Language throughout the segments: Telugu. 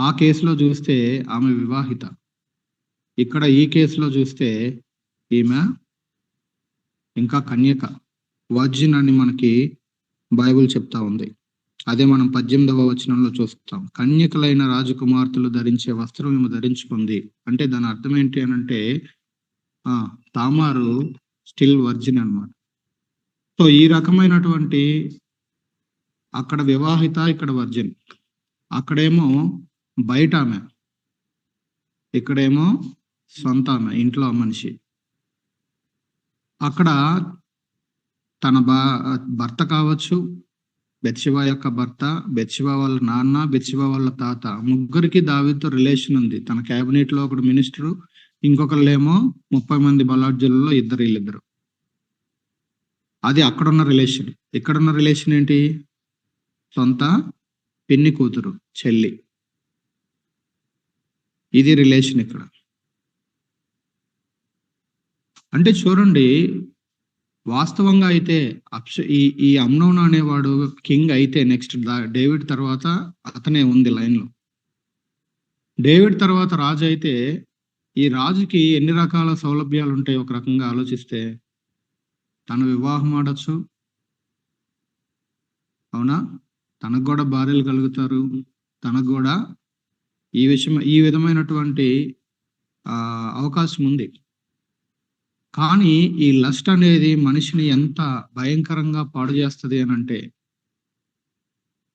ఆ కేసులో చూస్తే ఆమె వివాహిత. ఇక్కడ ఈ కేసులో చూస్తే ఈమె ఇంకా కన్యక, వర్జిన్ అని మనకి బైబిల్ చెప్తా ఉంది. అదే మనం 18వ వచనంలో చూస్తాం. కన్యకలైన రాజకుమార్తెలు ధరించే వస్త్రం ఈమె ధరించుకుంది. అంటే దాని అర్థం ఏంటి అనంటే తామారు స్టిల్ వర్జిన్ అన్నమాట. సో ఈ రకమైనటువంటి, అక్కడ వివాహిత, ఇక్కడ వర్జిన్. అక్కడేమో బయట ఆమె, ఇక్కడేమో సొంత ఆమె, ఇంట్లో మనిషి. అక్కడ తన భర్త కావచ్చు, బెత్షెబా యొక్క భర్త, బెత్షెబా వాళ్ళ నాన్న, బెత్షెబా వాళ్ళ తాత, ముగ్గురికి దావీదుతో రిలేషన్ ఉంది. తన క్యాబినెట్ లో ఒకడు మినిస్టరు, ఇంకొకళ్ళేమో 30 మంది బలాఢ్యులలో వీళ్ళిద్దరు. అది అక్కడున్న రిలేషన్. ఇక్కడున్న రిలేషన్ ఏంటి? సొంత పిన్ని కూతురు, చెల్లి. ఇది రిలేషన్ ఇక్కడ. అంటే చూడండి, వాస్తవంగా అయితే ఈ అమ్నోను అనేవాడు కింగ్ అయితే నెక్స్ట్ డేవిడ్ తర్వాత అతనే ఉంది లైన్లో. డేవిడ్ తర్వాత రాజు అయితే ఈ రాజుకి ఎన్ని రకాల సౌలభ్యాలు ఉంటాయి ఒక రకంగా ఆలోచిస్తే? తన వివాహం ఆడచ్చు, అవునా? తనకు కూడా భార్యలు కలుగుతారు, తనకు కూడా ఈ విధమైనటువంటి అవకాశం ఉంది. కానీ ఈ లస్ట్ అనేది మనిషిని ఎంత భయంకరంగా పాడు చేస్తుంది అనంటే,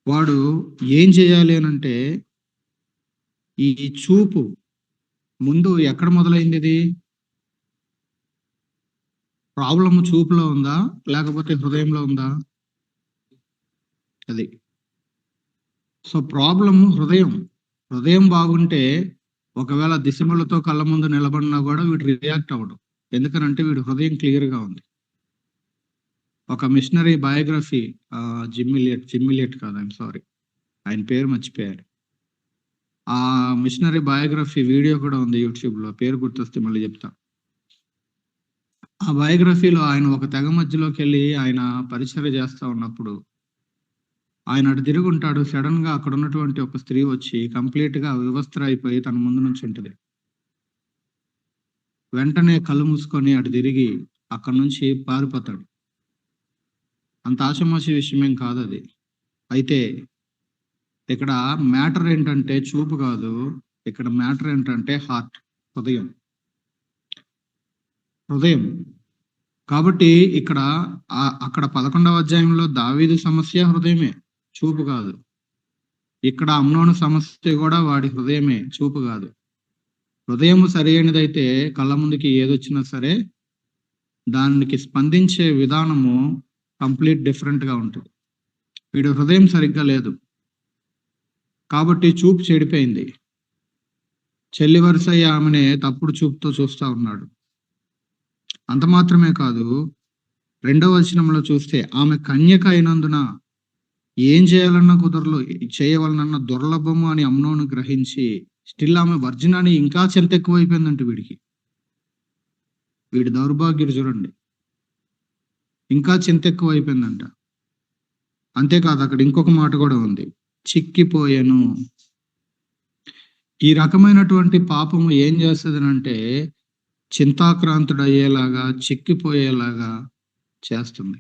వాడు ఏం చేయాలి అనంటే, ఈ చూపు ముందు ఎక్కడ మొదలైంది? ఇది ప్రాబ్లమ్ చూపులో ఉందా లేకపోతే హృదయంలో ఉందా? అది. సో ప్రాబ్లం హృదయం బాగుంటే ఒకవేళ దిశములతో కళ్ళ ముందు నిలబడినా కూడా వీడు రియాక్ట్ అవ్వడు. ఎందుకనంటే వీడు హృదయం క్లియర్గా ఉంది. ఒక మిషనరీ బయోగ్రఫీ, జిమ్మిలియట్ కాదు, ఐఎమ్ సారీ, ఆయన పేరు మర్చిపోయారు. ఆ మిషనరీ బయోగ్రఫీ వీడియో కూడా ఉంది యూట్యూబ్లో, పేరు గుర్తొస్తే మళ్ళీ చెప్తా. ఆ బయోగ్రఫీలో ఆయన ఒక తెగ మధ్యలోకి వెళ్ళి ఆయన పరిచర్య చేస్తూ ఉన్నప్పుడు ఆయన అటు తిరిగి ఉంటాడు. సడన్ గా అక్కడ ఉన్నటువంటి ఒక స్త్రీ వచ్చి కంప్లీట్ గా వివస్త్ర అయిపోయి తన ముందు నుంచి ఉంటుంది. వెంటనే కళ్ళు మూసుకొని అటు తిరిగి అక్కడ నుంచి పారిపోతాడు. అంత ఆషమాషి విషయమేం కాదు అది. అయితే ఇక్కడ మ్యాటర్ ఏంటంటే చూపు కాదు, ఇక్కడ మ్యాటర్ ఏంటంటే హార్ట్, హృదయం. కాబట్టి ఇక్కడ అక్కడ 11వ అధ్యాయంలో దావీదు సమస్య హృదయమే, చూపు కాదు. ఇక్కడ అమ్నోను సమస్య కూడా వాడి హృదయమే, చూపు కాదు. హృదయం సరైనదైతే కళ్ళ ముందుకి ఏదొచ్చినా సరే దానికి స్పందించే విధానము కంప్లీట్ డిఫరెంట్గా ఉంటుంది. వీడు హృదయం సరిగ్గా లేదు కాబట్టి చూపు చెడిపోయింది. చెల్లి వరుసయ్య ఆమెనే తప్పుడు చూపుతో చూస్తూ ఉన్నాడు. అంత మాత్రమే కాదు, 2వ వచనంలో చూస్తే ఆమె కన్యక అయినందున ఏం చేయాలన్నా కుదరలు, చేయవలనన్న దుర్లభము అని అమ్నోను గ్రహించి స్టిల్ ఆమె వర్జిన్ అని ఇంకా చెంత ఎక్కువైపోయిందంటే వీడి దౌర్భాగ్యుడు చూడండి, ఇంకా చింత ఎక్కువైపోయిందంట. అంతేకాదు, అక్కడ ఇంకొక మాట కూడా ఉంది, చిక్కిపోయాను. ఈ రకమైనటువంటి పాపము ఏం చేస్తుంది అంటే చింతాక్రాంతుడయ్యేలాగా, చిక్కిపోయేలాగా చేస్తుంది.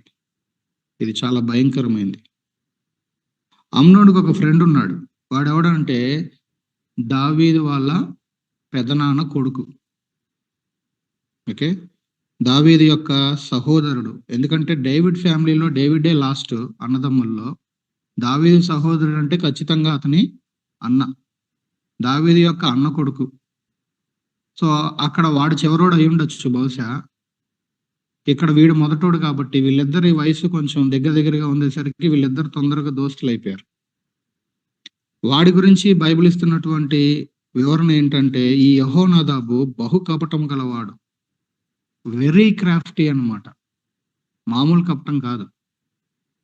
ఇది చాలా భయంకరమైంది. అమ్నోనుకు ఒక ఫ్రెండ్ ఉన్నాడు. వాడు ఎవడంటే దావీదు వాళ్ళ పెదనాన్న కొడుకు. ఓకే, దావీదు యొక్క సహోదరుడు. ఎందుకంటే డేవిడ్ ఫ్యామిలీలో డేవిడే లాస్ట్ అన్నదమ్ముల్లో. దావీదు సహోదరుడు అంటే ఖచ్చితంగా అతని అన్న, దావీదు యొక్క అన్న కొడుకు. సో అక్కడ వాడు చివరోడు అయి ఉండొచ్చు బహుశా, ఇక్కడ వీడు మొదటోడు. కాబట్టి వీళ్ళిద్దరి వయసు కొంచెం దగ్గరగా ఉండేసరికి వీళ్ళిద్దరు తొందరగా దోస్తులు అయిపోయారు. వాడి గురించి బైబిల్ ఇస్తున్నటువంటి వివరణ ఏంటంటే, ఈ యెహోనాదాబు బహు కపటం గలవాడు, వెరీ క్రాఫ్టీ అన్నమాట. మామూలు కపటం కాదు.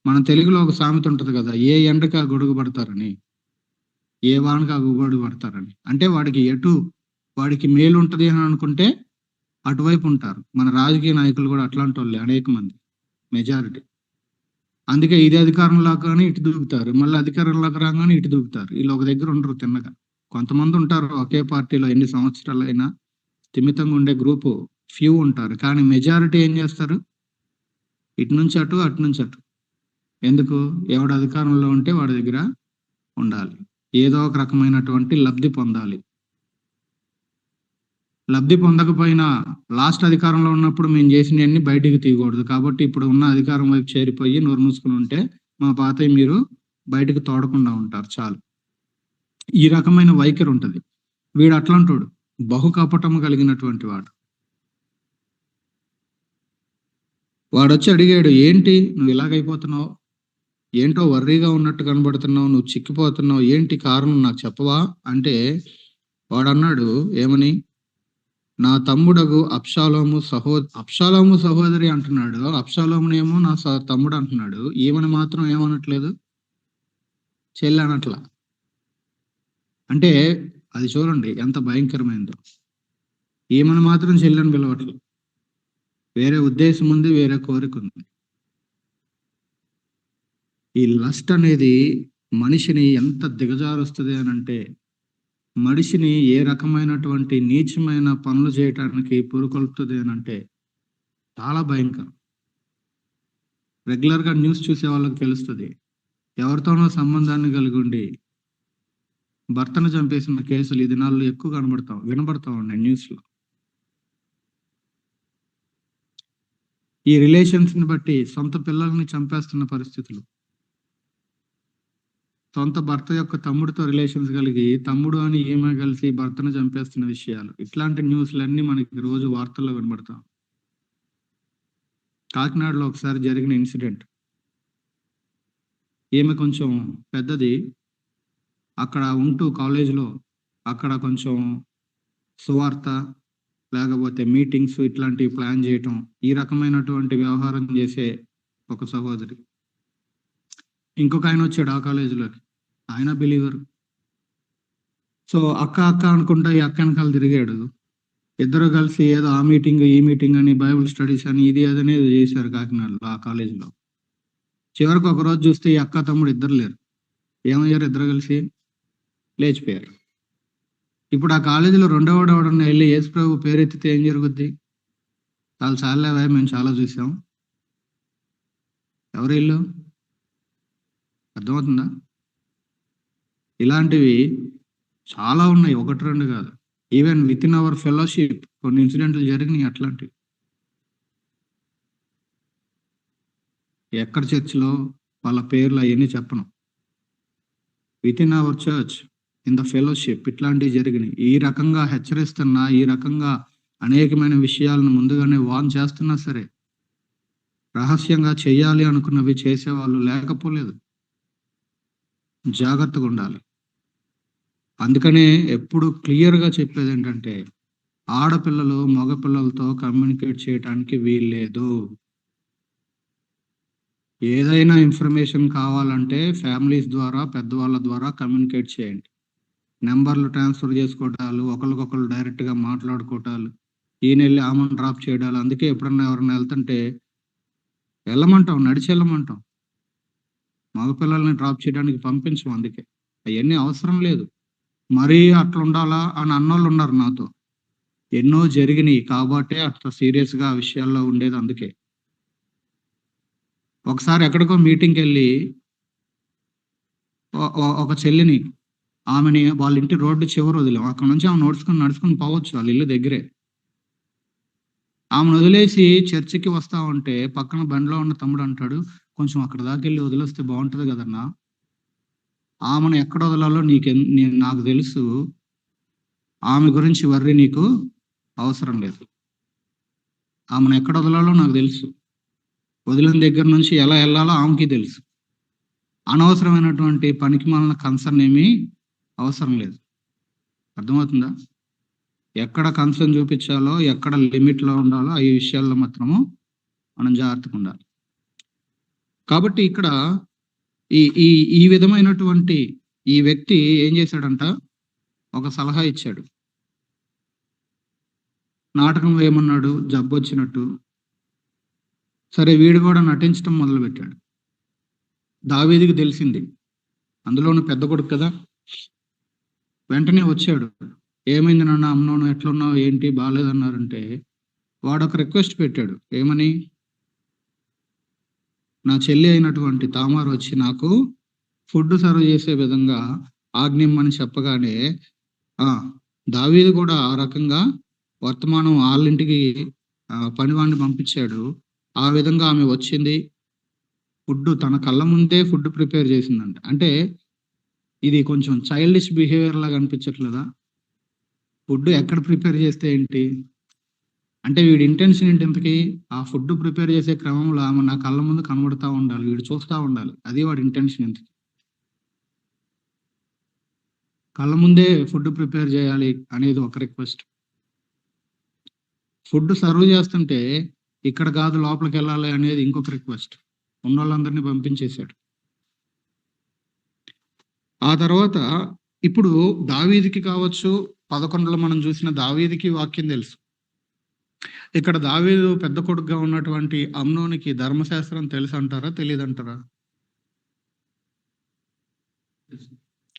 మన తెలుగులో ఒక సామెత ఉంటుంది కదా, ఏ ఎండక గొడుగు పడతారని, ఏ వానక గొడుగు పడతారని. అంటే వాడికి మేలు ఉంటుంది అని అనుకుంటే అటువైపు ఉంటారు. మన రాజకీయ నాయకులు కూడా అట్లాంటి వాళ్ళే అనేక మంది, మెజారిటీ. అందుకే ఇది అధికారంలో కానీ ఇటు దూకుతారు, మళ్ళీ అధికారంలోకి రాగానే ఇటు దూకుతారు. వీళ్ళు ఒక దగ్గర ఉండరు తిన్నగా. కొంతమంది ఉంటారు ఒకే పార్టీలో ఎన్ని సంవత్సరాలైనా స్థిమితంగా ఉండే గ్రూపు ఫ్యూ ఉంటారు. కానీ మెజారిటీ ఏం చేస్తారు? ఇటు నుంచి అటు, అటు నుంచి అటు. ఎందుకు? ఎవడు అధికారంలో ఉంటే వాడి దగ్గర ఉండాలి. ఏదో ఒక రకమైనటువంటి లబ్ధి పొందాలి. లబ్ధి పొందకపోయినా లాస్ట్ అధికారంలో ఉన్నప్పుడు మేము చేసినవన్నీ బయటికి తీయకూడదు. కాబట్టి ఇప్పుడు ఉన్న అధికారం వైపు చేరిపోయి నోరు మూసుకొని ఉంటే మా పాతయి మీరు బయటకు తోడకుండా ఉంటారు చాలు. ఈ రకమైన వైఖరి ఉంటది. వీడు అట్లాంటోడు. బహు కపటము కలిగినటువంటి వాడు. వాడొచ్చి అడిగాడు, ఏంటి నువ్వు ఇలాగైపోతున్నావు? ఏంటో వర్రీగా ఉన్నట్టు కనబడుతున్నావు, నువ్వు చిక్కిపోతున్నావు, ఏంటి కారణం నాకు చెప్పవా? అంటే వాడన్నాడు ఏమని? నా తమ్ముడగు అబ్షాలోము సహోదరి అంటున్నాడు. అబ్షాలోమునేమో నా తమ్ముడు అంటున్నాడు. ఈమెను మాత్రం ఏమనట్లేదు, చెల్లి అనట్లా. అంటే అది చూడండి ఎంత భయంకరమైందో. ఈమెను మాత్రం చెల్లని పిలవట్లేదు. వేరే ఉద్దేశం ఉంది, వేరే కోరిక ఉంది. ఈ లస్ట్ అనేది మనిషిని ఎంత దిగజారుస్తుంది అని అంటే, మనిషిని ఏ రకమైనటువంటి నీచమైన పనులు చేయటానికి పురుకొల్పుతుంది అని అంటే చాలా భయంకరం. రెగ్యులర్గా న్యూస్ చూసే వాళ్ళకి తెలుస్తుంది. ఎవరితోనో సంబంధాన్ని కలిగి ఉండి భర్తను చంపేసిన కేసులు ఈ దినాల్లో ఎక్కువ వినబడతా ఉన్నాయి న్యూస్లో. ఈ రిలేషన్స్ని బట్టి సొంత పిల్లల్ని చంపేస్తున్న పరిస్థితులు. సొంత భర్త యొక్క తమ్ముడితో రిలేషన్స్ కలిగి తమ్ముడు అని ఈమె కలిసి భర్తను చంపేస్తున్న విషయాలు. ఇట్లాంటి న్యూస్లన్నీ మనకి రోజు వార్తల్లో వినబడతాం. కాకినాడలో ఒకసారి జరిగిన ఇన్సిడెంట్. ఈమె కొంచెం పెద్దది. అక్కడ ఉంటూ కాలేజీలో అక్కడ కొంచెం సువార్త లేకపోతే మీటింగ్స్ ఇట్లాంటివి ప్లాన్ చేయటం, ఈ రకమైనటువంటి వ్యవహారం చేసే ఒక సహోదరి. ఇంకొక ఆయన వచ్చాడు ఆ కాలేజీలోకి, ఆయన బిలీవర్. సో అక్క అక్క అనుకుంటా ఈ అక్క వెనకాల తిరిగాడు. ఇద్దరు కలిసి ఏదో ఆ మీటింగ్ ఈ మీటింగ్ అని బైబిల్ స్టడీస్ అని ఇది అదనే చేశారు కాకినాడలో ఆ కాలేజీలో. చివరికి ఒక రోజు చూస్తే ఈ అక్క తమ్ముడు ఇద్దరు లేరు. ఏమయ్యారు? ఇద్దరు కలిసి లేచిపోయారు. ఇప్పుడు ఆ కాలేజీలో రెండోవాడు ఎవడన్నా వెళ్ళి యేసు ప్రభు పేరెత్తితే ఏం జరుగుద్ది? చాలా చాలేవా, మేము చాలా చూసాం. ఎవరు ఇల్లు? అర్థమవుతుందా? ఇలాంటివి చాలా ఉన్నాయి, ఒకటి రెండు కాదు. Even with in our fellowship కొన్ని ఇన్సిడెంట్లు జరిగినాయి అట్లాంటివి. ఎక్కడ చర్చిలో వాళ్ళ పేర్లు అవన్నీ చెప్పను. With in our church in the fellowship ఇట్లాంటివి జరిగినాయి. ఈ రకంగా హెచ్చరిస్తున్నా, ఈ రకంగా అనేకమైన విషయాలను ముందుగానే వార్న్ చేస్తున్నా సరే రహస్యంగా చేయాలి అనుకున్నవి చేసేవాళ్ళు లేకపోలేదు. జాగ్రత్తగా ఉండాలి. అందుకనే ఎప్పుడు క్లియర్గా చెప్పేది ఏంటంటే, ఆడపిల్లలు మగపిల్లలతో కమ్యూనికేట్ చేయటానికి వీల్లేదు. ఏదైనా ఇన్ఫర్మేషన్ కావాలంటే ఫ్యామిలీస్ ద్వారా, పెద్దవాళ్ళ ద్వారా కమ్యూనికేట్ చేయండి. నెంబర్లు ట్రాన్స్ఫర్ చేసుకోవటాలు, ఒకరికొకరు డైరెక్ట్గా మాట్లాడుకోవటాలు, ఈయన వెళ్ళి ఆమెను డ్రాప్ చేయడాలు. అందుకే ఎప్పుడన్నా ఎవరన్నా వెళ్తుంటే వెళ్ళమంటాం, నడిచి వెళ్ళమంటాం. మగపిల్లల్ని డ్రాప్ చేయడానికి పంపించం. అందుకే అవన్నీ అవసరం లేదు. మరీ అట్లా ఉండాలా అని అన్నోళ్ళు ఉన్నారు నాతో. ఎన్నో జరిగినాయి కాబట్టే అట్లా సీరియస్గా ఆ విషయాల్లో ఉండేది. అందుకే ఒకసారి ఎక్కడికో మీటింగ్కి వెళ్ళి ఒక చెల్లిని, ఆమెని వాళ్ళ ఇంటి రోడ్డు చివరి వదిలేం. అక్కడ నుంచి ఆమె నడుచుకుని పోవచ్చు, వాళ్ళ ఇల్లు దగ్గరే. ఆమెను వదిలేసి చర్చికి వస్తా ఉంటే పక్కన బండిలో ఉన్న తమ్ముడు అంటాడు, కొంచెం అక్కడ దాకా వెళ్ళి వదిలేస్తే బాగుంటుంది కదన్నా. ఆమెను ఎక్కడ వదలాలో నాకు తెలుసు. ఆమె గురించి వర్రీ నీకు అవసరం లేదు. ఆమెను ఎక్కడ వదలాలో నాకు తెలుసు. వదిలిన దగ్గర నుంచి ఎలా వెళ్ళాలో ఆమెకి తెలుసు. అనవసరమైనటువంటి పనికి మాలిన కన్సర్న్ ఏమీ అవసరం లేదు. అర్థమవుతుందా? ఎక్కడ కన్సర్న్ చూపించాలో, ఎక్కడ లిమిట్లో ఉండాలో ఈ విషయాల్లో మాత్రము మనం జాగ్రత్తగా ఉండాలి. కాబట్టి ఇక్కడ ఈ ఈ ఈ విధమైనటువంటి ఈ వ్యక్తి ఏం చేశాడంట, ఒక సలహా ఇచ్చాడు. నాటకం వేయమన్నాడు, జబ్బు వచ్చినట్టు. సరే వీడు కూడా నటించడం మొదలుపెట్టాడు. దావీదుకి తెలిసింది, అందులోనూ పెద్ద కొడుకు కదా, వెంటనే వచ్చాడు. ఏమైంది నాన్న, అమ్నోను ఎట్లున్నావు, ఏంటి బాలేదన్నారంటే, వాడొక రిక్వెస్ట్ పెట్టాడు. ఏమని? నా చెల్లి అయినటువంటి తామారు వచ్చి నాకు ఫుడ్ సర్వ్ చేసే విధంగా ఆజ్ఞిమ్మని చెప్పగానే దావీదు కూడా ఆ రకంగా వర్తమానం వాళ్ళింటికి పనివాడిని పంపించాడు. ఆ విధంగా ఆమె వచ్చింది. ఫుడ్ తన కళ్ళ ముందే ఫుడ్ ప్రిపేర్ చేసిందంట. అంటే ఇది కొంచెం చైల్డిష్ బిహేవియర్ లాగా అనిపించట్లేదా? ఫుడ్ ఎక్కడ ప్రిపేర్ చేస్తే ఏంటి? అంటే వీడి ఇంటెన్షన్ ఏంటి ఇంతకీ? ఆ ఫుడ్ ప్రిపేర్ చేసే క్రమంలో ఆమె నా కళ్ళ ముందు కనబడతా ఉండాలి, వీడు చూస్తా ఉండాలి. అది వాడి ఇంటెన్షన్ ఇంతకీ. కళ్ళ ముందే ఫుడ్ ప్రిపేర్ చేయాలి అనేది ఒక రిక్వెస్ట్. ఫుడ్ సర్వ్ చేస్తుంటే ఇక్కడ కాదు లోపలికి వెళ్ళాలి అనేది ఇంకొక రిక్వెస్ట్. ఉన్నోళ్ళందరినీ పంపించేశాడు. ఆ తర్వాత ఇప్పుడు దావీదుకి కావచ్చు, 11లో మనం చూసిన దావీదుకి వాక్యం తెలుసు. ఇక్కడ దావీదు పెద్ద కొడుకుగా ఉన్నటువంటి అమ్నోనికి ధర్మశాస్త్రం తెలుసు అంటారా, తెలియదంటారా?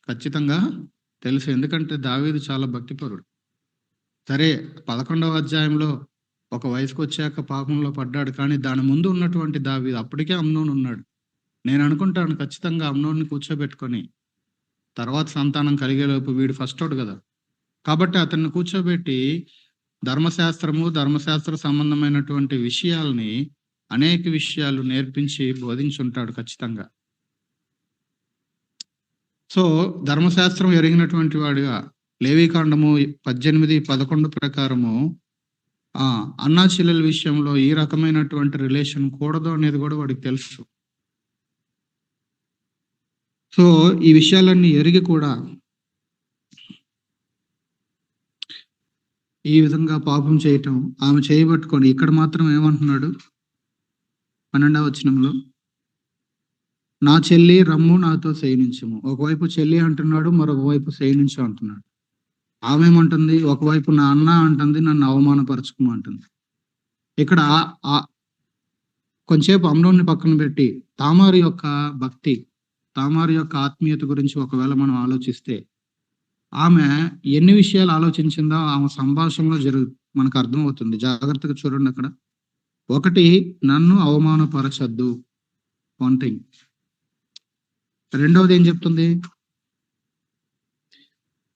ఖచ్చితంగా తెలుసు. ఎందుకంటే దావీదు చాలా భక్తిపరుడు. సరే, 11వ అధ్యాయంలో ఒక వయసుకు వచ్చాక పాపంలో పడ్డాడు, కానీ దాని ముందు ఉన్నటువంటి దావీదు అప్పటికే అమ్నోను ఉన్నాడు. నేను అనుకుంటాను ఖచ్చితంగా అమ్నోన్ని కూర్చోబెట్టుకొని, తర్వాత సంతానం కలిగేలోపు వీడు ఫస్టోడు కదా, కాబట్టి అతన్ని కూర్చోబెట్టి ధర్మశాస్త్ర సంబంధమైనటువంటి విషయాల్ని, అనేక విషయాలు నేర్పించి బోధించుంటాడు ఖచ్చితంగా. సో ధర్మశాస్త్రం ఎరిగినటువంటి వాడిగా లేవీకాండము 18:11 ప్రకారము అన్నా చెల్లెల విషయంలో ఈ రకమైనటువంటి రిలేషన్ కూడదు అనేది కూడా వాడికి తెలుసు. సో ఈ విషయాలన్నీ ఎరిగి కూడా ఈ విధంగా పాపం చేయటం, ఆమె చేయబట్టుకొని ఇక్కడ మాత్రం ఏమంటున్నాడు 12వ వచనంలో, నా చెల్లి రమ్ము నాతో శయనించుము. ఒకవైపు చెల్లి అంటున్నాడు, మరొక వైపు శయనించు అంటున్నాడు. ఆమె ఏమంటుంది? ఒకవైపు నా అన్న అంటుంది, నన్ను అవమానపరచుకోము అంటుంది. ఇక్కడ కొంచెంసేపు అమ్నోన్ని పక్కన పెట్టి తామారు యొక్క భక్తి, తామారు యొక్క ఆత్మీయత గురించి ఒకవేళ మనం ఆలోచిస్తే, ఆమె ఎన్ని విషయాలు ఆలోచించిందో ఆమె సంభాషణలో మనకు అర్థమవుతుంది. జాగ్రత్తగా చూడండి. అక్కడ ఒకటి, నన్ను అవమానపరచద్దు, వన్ థింగ్. రెండవది ఏం చెప్తుంది?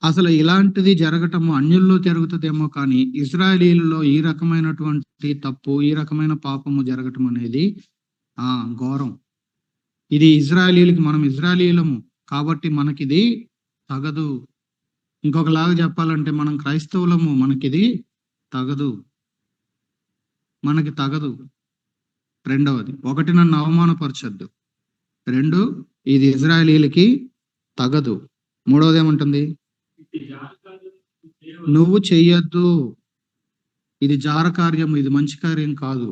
అసలు ఇలాంటిది జరగటము అన్యుల్లో జరుగుతుందేమో, కానీ ఇజ్రాయేలీలలో ఈ రకమైనటువంటి తప్పు, ఈ రకమైన పాపము జరగటం అనేది ఘోరం. ఇది ఇజ్రాయేలీలకి, మనం ఇజ్రాయేలీలము కాబట్టి మనకిది తగదు. ఇంకొకలాగా చెప్పాలంటే మనం క్రైస్తవులము, మనకిది తగదు, మనకి తగదు. రెండవది, ఒకటి, నన్ను అవమానపరచద్దు. రెండు, ఇది ఇజ్రాయేలీలకి తగదు. మూడవది ఏమంటుంది? నువ్వు చెయ్యొద్దు, ఇది జార కార్యము, ఇది మంచి కార్యం కాదు,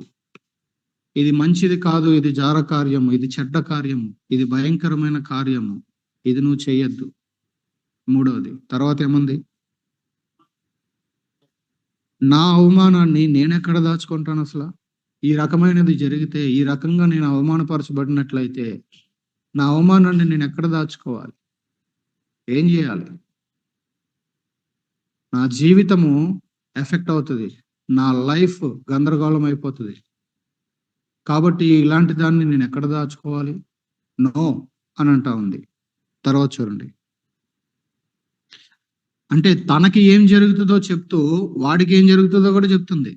ఇది మంచిది కాదు, ఇది జార కార్యము, ఇది చెడ్డ కార్యము, ఇది భయంకరమైన కార్యము, ఇది నువ్వు చెయ్యొద్దు. మూడవది. తర్వాత ఏముంది? నా అవమానాన్ని నేనెక్కడ దాచుకుంటాను? అసలు ఈ రకమైనది జరిగితే, ఈ రకంగా నేను అవమానపరచబడినట్లయితే నా అవమానాన్ని నేను ఎక్కడ దాచుకోవాలి? ఏం చేయాలి? నా జీవితము ఎఫెక్ట్ అవుతుంది, నా లైఫ్ గందరగోళం అయిపోతుంది. కాబట్టి ఇలాంటి దాన్ని నేను ఎక్కడ దాచుకోవాలి? నో అని అంటా ఉంది. తర్వాత చూడండి, అంటే తనకి ఏం జరుగుతుందో చెప్తూ వాడికి ఏం జరుగుతుందో కూడా చెప్తుంది.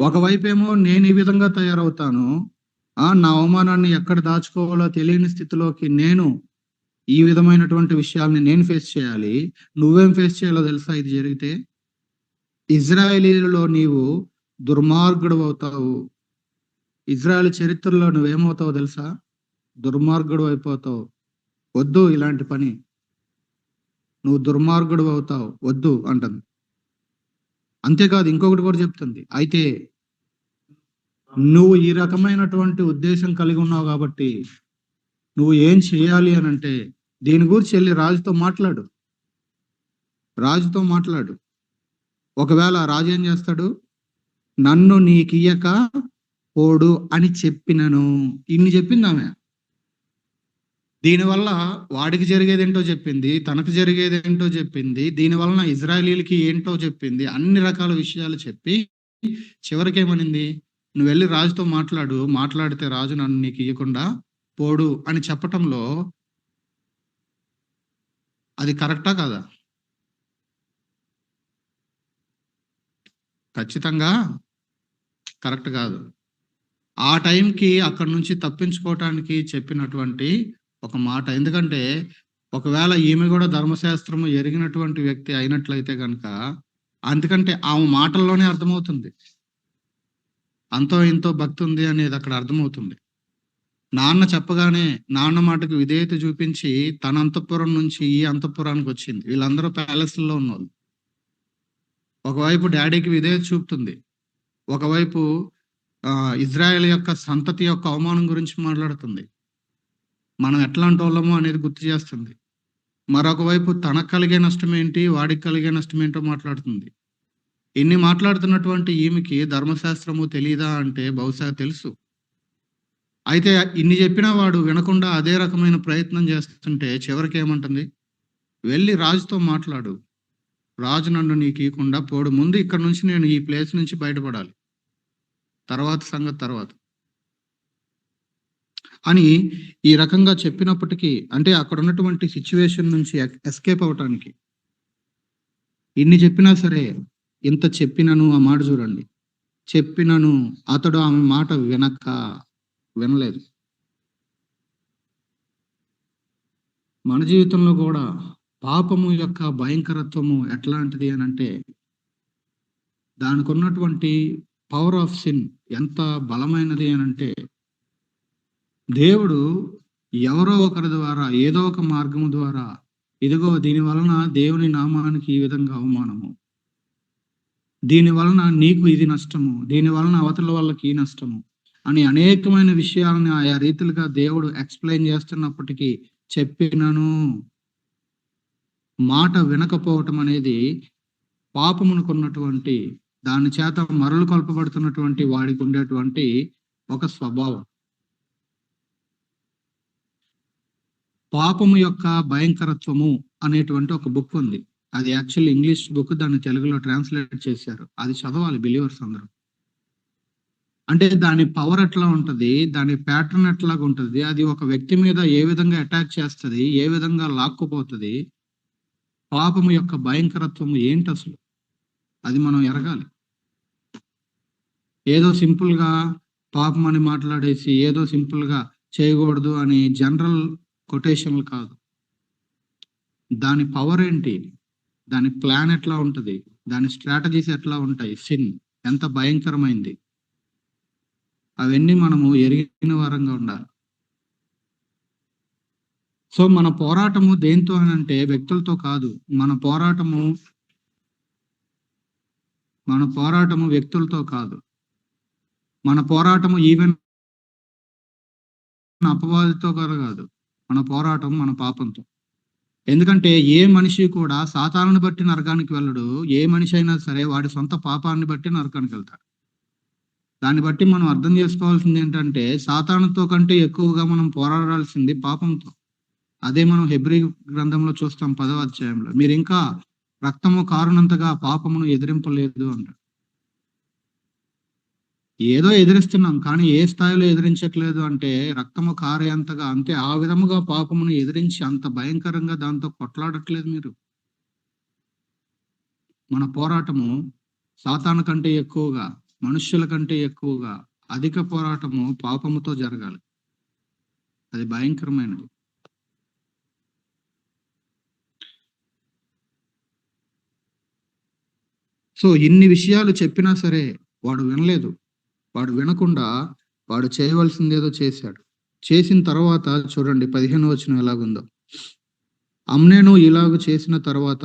ఒకవైపు ఏమో నేను ఈ విధంగా తయారవుతాను, నా అవమానాన్ని ఎక్కడ దాచుకోవాలో తెలియని స్థితిలోకి నేను ఈ విధమైనటువంటి విషయాల్ని నేను ఫేస్ చేయాలి. నువ్వేం ఫేస్ చేయాలో తెలుసా? ఇది జరిగితే ఇజ్రాయేలీలలో నీవు దుర్మార్గుడు అవుతావు. ఇజ్రాయేల్ చరిత్రలో నువ్వేమవుతావు తెలుసా? దుర్మార్గుడు అయిపోతావు. వద్దు ఇలాంటి పని, నువ్వు దుర్మార్గుడు అవుతావు, వద్దు అంటుంది. అంతేకాదు, ఇంకొకటి కూడా చెప్తుంది. అయితే నువ్వు ఈ రకమైనటువంటి ఉద్దేశం కలిగి ఉన్నావు కాబట్టి నువ్వు ఏం చేయాలి అని అంటే, దీని గురించి వెళ్ళి రాజుతో మాట్లాడు. ఒకవేళ రాజు ఏం చేస్తాడు? నన్ను నీకియ్యక పోడు అని చెప్పినను. ఇన్ని చెప్పింది ఆమె. దీనివల్ల వాడికి జరిగేదేంటో చెప్పింది, తనకు జరిగేదేంటో చెప్పింది, దీని వలన ఇజ్రాయేలీలకి ఏంటో చెప్పింది. అన్ని రకాల విషయాలు చెప్పి చివరికేమనింది, "నువ్వెళ్ళి రాజుతో మాట్లాడు. మాట్లాడితే రాజు నన్ను నీకియ్యకుండా పోడు" అని చెప్పటంలో అది కరెక్టా కాదా? ఖచ్చితంగా కరెక్ట్ కాదు. ఆ టైంకి అక్కడి నుంచి తప్పించుకోవటానికి చెప్పినటువంటి ఒక మాట. ఎందుకంటే, ఒకవేళ ఈమె గూడా ధర్మశాస్త్రము ఎరిగినటువంటి వ్యక్తి అయినట్లయితే గనక, అందుకంటే ఆమె మాటల్లోనే అర్థమవుతుంది. అంతో ఇంతో భక్తుంది అనేది అక్కడ అర్థమవుతుంది. నాన్న చెప్పగానే, నాన్న మాటకు విధేయత చూపించి, తన అంతఃపురం నుంచి ఈ అంతఃపురానికొచ్చింది. వీళ్ళందరూ ప్యాలెస్‌లో ఉన్నోళ్ళు. ఒకవైపు డ్యాడీకి విధేయత చూపుతుంది. ఒకవైపు ఇజ్రాయెల్ యొక్క సంతతి యొక్క అవమానం గురించి మాట్లాడుతుంది. మనం ఎట్లాంటోళ్ళమో అనేది గుర్తు చేస్తుంది. మరొక వైపు తనకు కలిగే నష్టమేంటి, వాడికి కలిగే నష్టమేంటో మాట్లాడుతుంది. ఇన్ని మాట్లాడుతున్నటువంటి ఈమెకి ధర్మశాస్త్రము తెలీదా అంటే బహుశా తెలుసు. అయితే ఇన్ని చెప్పినా వాడు వినకుండా అదే రకమైన ప్రయత్నం చేస్తుంటే చివరికేమంటుంది? "వెళ్లి రాజుతో మాట్లాడు. రాజు నన్ను నీకియ్యకుండా పోడు. ముందు ఇక్కడి నుంచి నేను ఈ ప్లేస్ నుంచి బయటపడాలి. తర్వాత సంగతి తర్వాత" అని ఈ రకంగా చెప్పినప్పటికీ, అంటే అక్కడున్నటువంటి సిట్యుయేషన్ నుంచి ఎస్కేప్ అవ్వటానికి. ఇన్ని చెప్పినా సరే, ఇంత చెప్పినను ఆ మాట చూడండి. చెప్పినను అతడు ఆమె మాట వినలేదు. మన జీవితంలో గూడా పాపము యొక్క భయంకరత్వము ఎట్లాంటిది అనంటే, దానికున్నటువంటి పవర్ ఆఫ్ సిన్ ఎంత బలమైనది అనంటే, దేవుడు ఎవరో ఒకరి ద్వారా, ఏదో ఒక మార్గము ద్వారా, ఇదిగో దీని వలన దేవుని నామానికి ఈ విధంగా అవమానము. దీని వలన నీకు ఇది నష్టము. దీని వలన అవతల వాళ్ళకి ఈ నష్టము. అని అనేకమైన విషయాలను ఆయా రీతిలుగా దేవుడు ఎక్స్‌ప్లెయిన్ చేస్తున్నప్పటికీ చెప్పినను మాట వినకపోవటం అనేది పాపమునకున్నటువంటి దాని చేత మరలు కొల్పబడుతున్నటువంటి వాడికి ఉండేటువంటి ఒక స్వభావం. పాపము యొక్క భయంకరత్వము అనేటువంటి ఒక బుక్ ఉంది. అది యాక్చువల్లీ ఇంగ్లీష్ బుక్. దాన్ని తెలుగులో ట్రాన్స్‌లేట్ చేశారు. అది చదవాలి బిలీవర్స్ అందరూ. అంటే దాని పవర్ ఎట్లా ఉంటది? దాని ప్యాటర్న్ ఎట్లాగుంటది? అది ఒక వ్యక్తి మీద ఏ విధంగా అటాక్ చేస్తది? ఏ విధంగా లాక్కుపోతది? పాపము యొక్క భయంకరత్వం ఏంటసలు? అది మనం ఎరగాలి. ఏదో సింపుల్‌గా పాపం అని మాట్లాడేసి, ఏదో సింపుల్‌గా చేయకూడదు అని జనరల్ కొటేషన్‌లు కాదు. దాని పవర్ ఏంటి? దాని ప్లాన్ ఎట్లా ఉంటది? దాని స్ట్రాటజీస్ ఎట్లా ఉంటాయి? సిన్ ఎంత భయంకరమైంది? అవన్నీ మనము ఎరిగిన వారంగా ఉండాలి. సో, మన పోరాటము దేనితో అనంటే వ్యక్తులతో కాదు. మన పోరాటము వ్యక్తులతో కాదు. మన పోరాటము ఈవెన్ అపవాదితో కూడా కాదు. మన పోరాటం మన పాపంతో. ఎందుకంటే ఏ మనిషి కూడా సాతానుని బట్టి నరకానికి వెళ్ళడు. ఏ మనిషి అయినా సరే వాడి సొంత పాపాన్ని బట్టి నరకానికెళ్తాడు. దాన్ని బట్టి మనం అర్థం చేసుకోవాల్సింది ఏంటంటే, సాతానుతో కంటే ఎక్కువగా మనం పోరాడాల్సింది పాపంతో. అదే మనం హెబ్రీ గ్రంథంలో చూస్తాం 10వ అధ్యాయంలో. మీరింకా రక్తము కారునంతగా పాపమును ఎదిరింపలేదు అంటాడు. ఏదో ఎదిరిస్తున్నాం. కానీ ఏ స్థాయిలో ఎదిరించట్లేదు అంటే, రక్తము కారేంతగా, అంటే ఆ విధముగా పాపమును ఎదిరించి అంత భయంకరంగా దాంతో కొట్లాడట్లేదు మీరు. మన పోరాటము సాతాను కంటే ఎక్కువగా, మనుష్యుల కంటే ఎక్కువగా, అధిక పోరాటము పాపముతో జరగాలి. అది భయంకరమైనది. సో, ఇన్ని విషయాలు చెప్పినా సరే వాడు వినలేదు. వాడు వినకుండా వాడు చేయవలసిందేదో చేశాడు. చేసిన తర్వాత చూడండి 15వ వచనం ఎలాగుందో. అమ్నోను ఇలాగు చేసిన తర్వాత,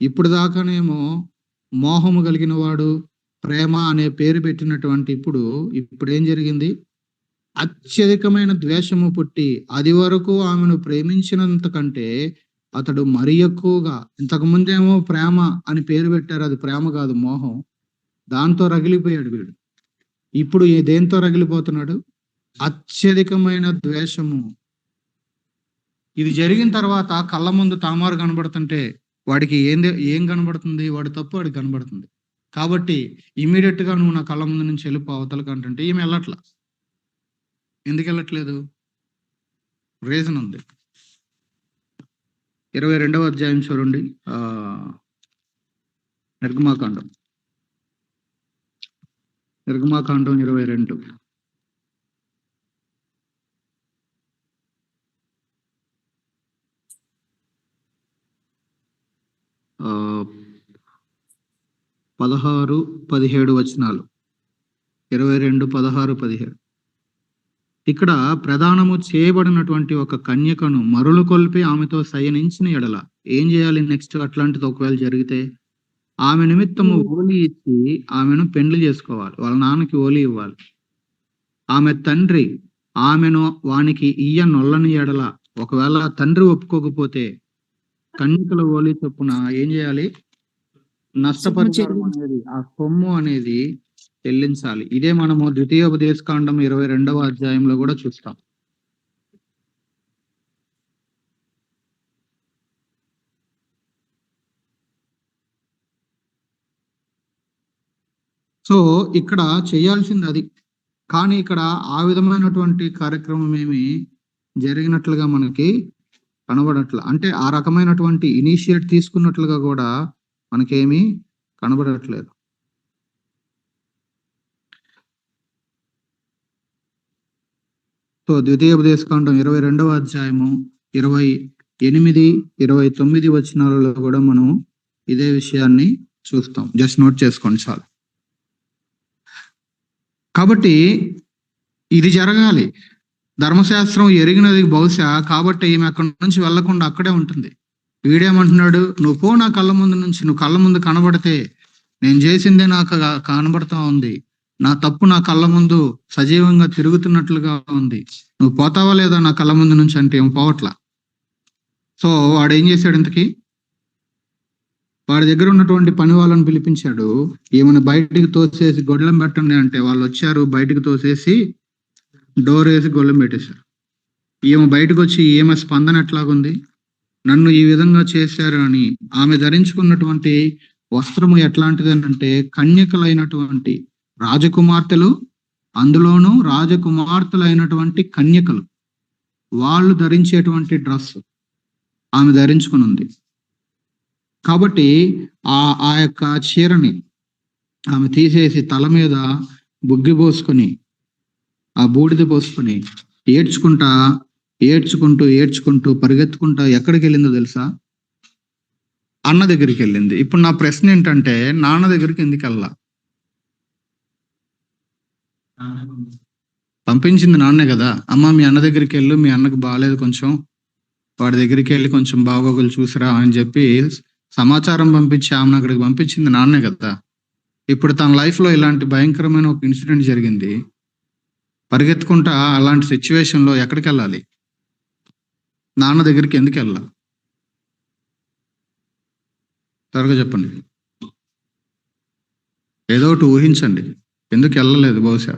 ఇప్పుడు దాకానేమో మోహము కలిగిన వాడు, ప్రేమ అనే పేరు పెట్టినటువంటి ఇప్పుడేం జరిగింది? అత్యధికమైన ద్వేషము పుట్టి, అది వరకు ఆమెను ప్రేమించినంత కంటే అతడు మరి ఎక్కువగా, ఇంతకు ముందేమో ప్రేమ అని పేరు పెట్టారు. అది ప్రేమ కాదు, మోహం. దాంతో రగిలిపోయాడు వీడు. ఇప్పుడు దేంతో రగిలిపోతున్నాడు? అత్యధికమైన ద్వేషము. ఇది జరిగిన తర్వాత కళ్ళ ముందు తామారు కనబడుతుంటే వాడికి ఏం కనబడుతుంది? వాడి తప్పు వాడికి కనబడుతుంది. కాబట్టి ఇమ్మీడియట్ గా నువ్వు నా కళ్ళ ముందు నుంచి వెళ్ళిపో అవతలకి అంటే ఈమె వెళ్ళట్లా. ఎందుకు వెళ్ళట్లేదు? రీజన్ ఉంది. 22వ అధ్యాయం చూడండి. నిర్గమాకాండం 22. ఆ 16, 17 వచనాలు. 22, 16, 17. ఇక్కడ ప్రదానము చేయబడినటువంటి ఒక కన్యకను మరులు కొల్పి ఆమెతో శయనించిన ఎడల ఏం చేయాలి నెక్స్ట్? అట్లాంటిది ఒకవేళ జరిగితే ఆమె నిమిత్తము ఓలి ఇచ్చి ఆమెను పెండ్లి చేసుకోవాలి. వాళ్ళ నాన్నకి ఓలి ఇవ్వాలి. ఆమె తండ్రి ఆమెను వానికి నొల్లని ఎడల, ఒకవేళ తండ్రి ఒప్పుకోకపోతే కన్యకల ఓలి చొప్పున ఏం చేయాలి? నష్టపరిహారం అనేది, ఆ సొమ్ము అనేది చెల్లించాలి. ఇదే మనము ద్వితీయోపదేశకాండం 22వ అధ్యాయంలో కూడా చూస్తాం. సో ఇక్కడ చేయాల్సింది అది. కానీ ఇక్కడ ఆ విధమైనటువంటి కార్యక్రమం ఏమి జరిగినట్లుగా మనకి కనబడట్లా. అంటే ఆ రకమైనటువంటి ఇనిషియేట్ తీసుకున్నట్లుగా కూడా మనకేమీ కనబడట్లేదు. సో ద్వితీయోపదేశకాండం 22వ అధ్యాయము 28, 29 వచనాలలో కూడా మనం ఇదే విషయాన్ని చూస్తాం. జస్ట్ నోట్ చేసుకోండి చాలు. కాబట్టి ఇది జరగాలి. ధర్మశాస్త్రం ఎరిగినది బహుశా, కాబట్టి ఈమె అక్కడి నుంచి వెళ్లకుండా అక్కడే ఉంటుంది. వీడేమంటున్నాడు? నువ్వు పో నా కళ్ళ ముందు నుంచి. నువ్వు కళ్ళ ముందు కనబడితే నేను చేసిందే నాకు కనబడతా ఉంది. నా తప్పు నా కళ్ళ ముందు సజీవంగా తిరుగుతున్నట్లుగా ఉంది. నువ్వు పోతావా లేదా నా కళ్ళ ముందు నుంచి అంటే ఏం పోవట్లా. సో వాడు ఏం చేశాడు? ఇంతకీ వాడి దగ్గర ఉన్నటువంటి పని వాళ్ళని పిలిపించాడు. ఈమెను బయటికి తోసేసి గొడ్లం పెట్టండి అంటే వాళ్ళు వచ్చారు. బయటికి తోసేసి డోర్ వేసి గొడ్లం పెట్టేశారు. ఈమె బయటకు వచ్చి ఈమె స్పందన ఎట్లాగుంది? నన్ను ఈ విధంగా చేశారు అని. ఆమె ధరించుకున్నటువంటి వస్త్రము ఎట్లాంటిది అంటే కన్యకలైనటువంటి రాజకుమార్తెలు, అందులోనూ రాజకుమార్తెలైనటువంటి కన్యకలు వాళ్ళు ధరించేటువంటి డ్రెస్ ఆమె ధరించుకుని ఉంది. కాబట్టి ఆ యొక్క చీరని ఆమె తీసేసి తల మీద బుగ్గి పోసుకొని, ఆ బూడిద పోసుకొని ఏడ్చుకుంటూ పరిగెత్తుకుంటా ఎక్కడికి వెళ్ళిందో తెలుసా? అన్న దగ్గరికి వెళ్ళింది. ఇప్పుడు నా ప్రశ్న ఏంటంటే, నాన్న దగ్గరికి ఎందుకు వెళ్ళా? పంపించింది నాన్నే కదా. అమ్మ మీ అన్న దగ్గరికి వెళ్ళు, మీ అన్నకు బాగాలేదు, కొంచెం వాడి దగ్గరికి వెళ్ళి కొంచెం బాగోగులు చూసిరా అని చెప్పి సమాచారం పంపించి ఆమెను అక్కడికి పంపించింది నాన్నే కదా. ఇప్పుడు తన లైఫ్ లో ఇలాంటి భయంకరమైన ఒక ఇన్సిడెంట్ జరిగింది. పరిగెత్తుకుంటా అలాంటి సిచ్యువేషన్ లో ఎక్కడికి వెళ్ళాలి? నాన్న దగ్గరికి ఎందుకు వెళ్ళాలి? త్వరగా చెప్పండి. ఏదో ఒకటి ఊహించండి. ఎందుకు వెళ్ళలేదు బహుశా?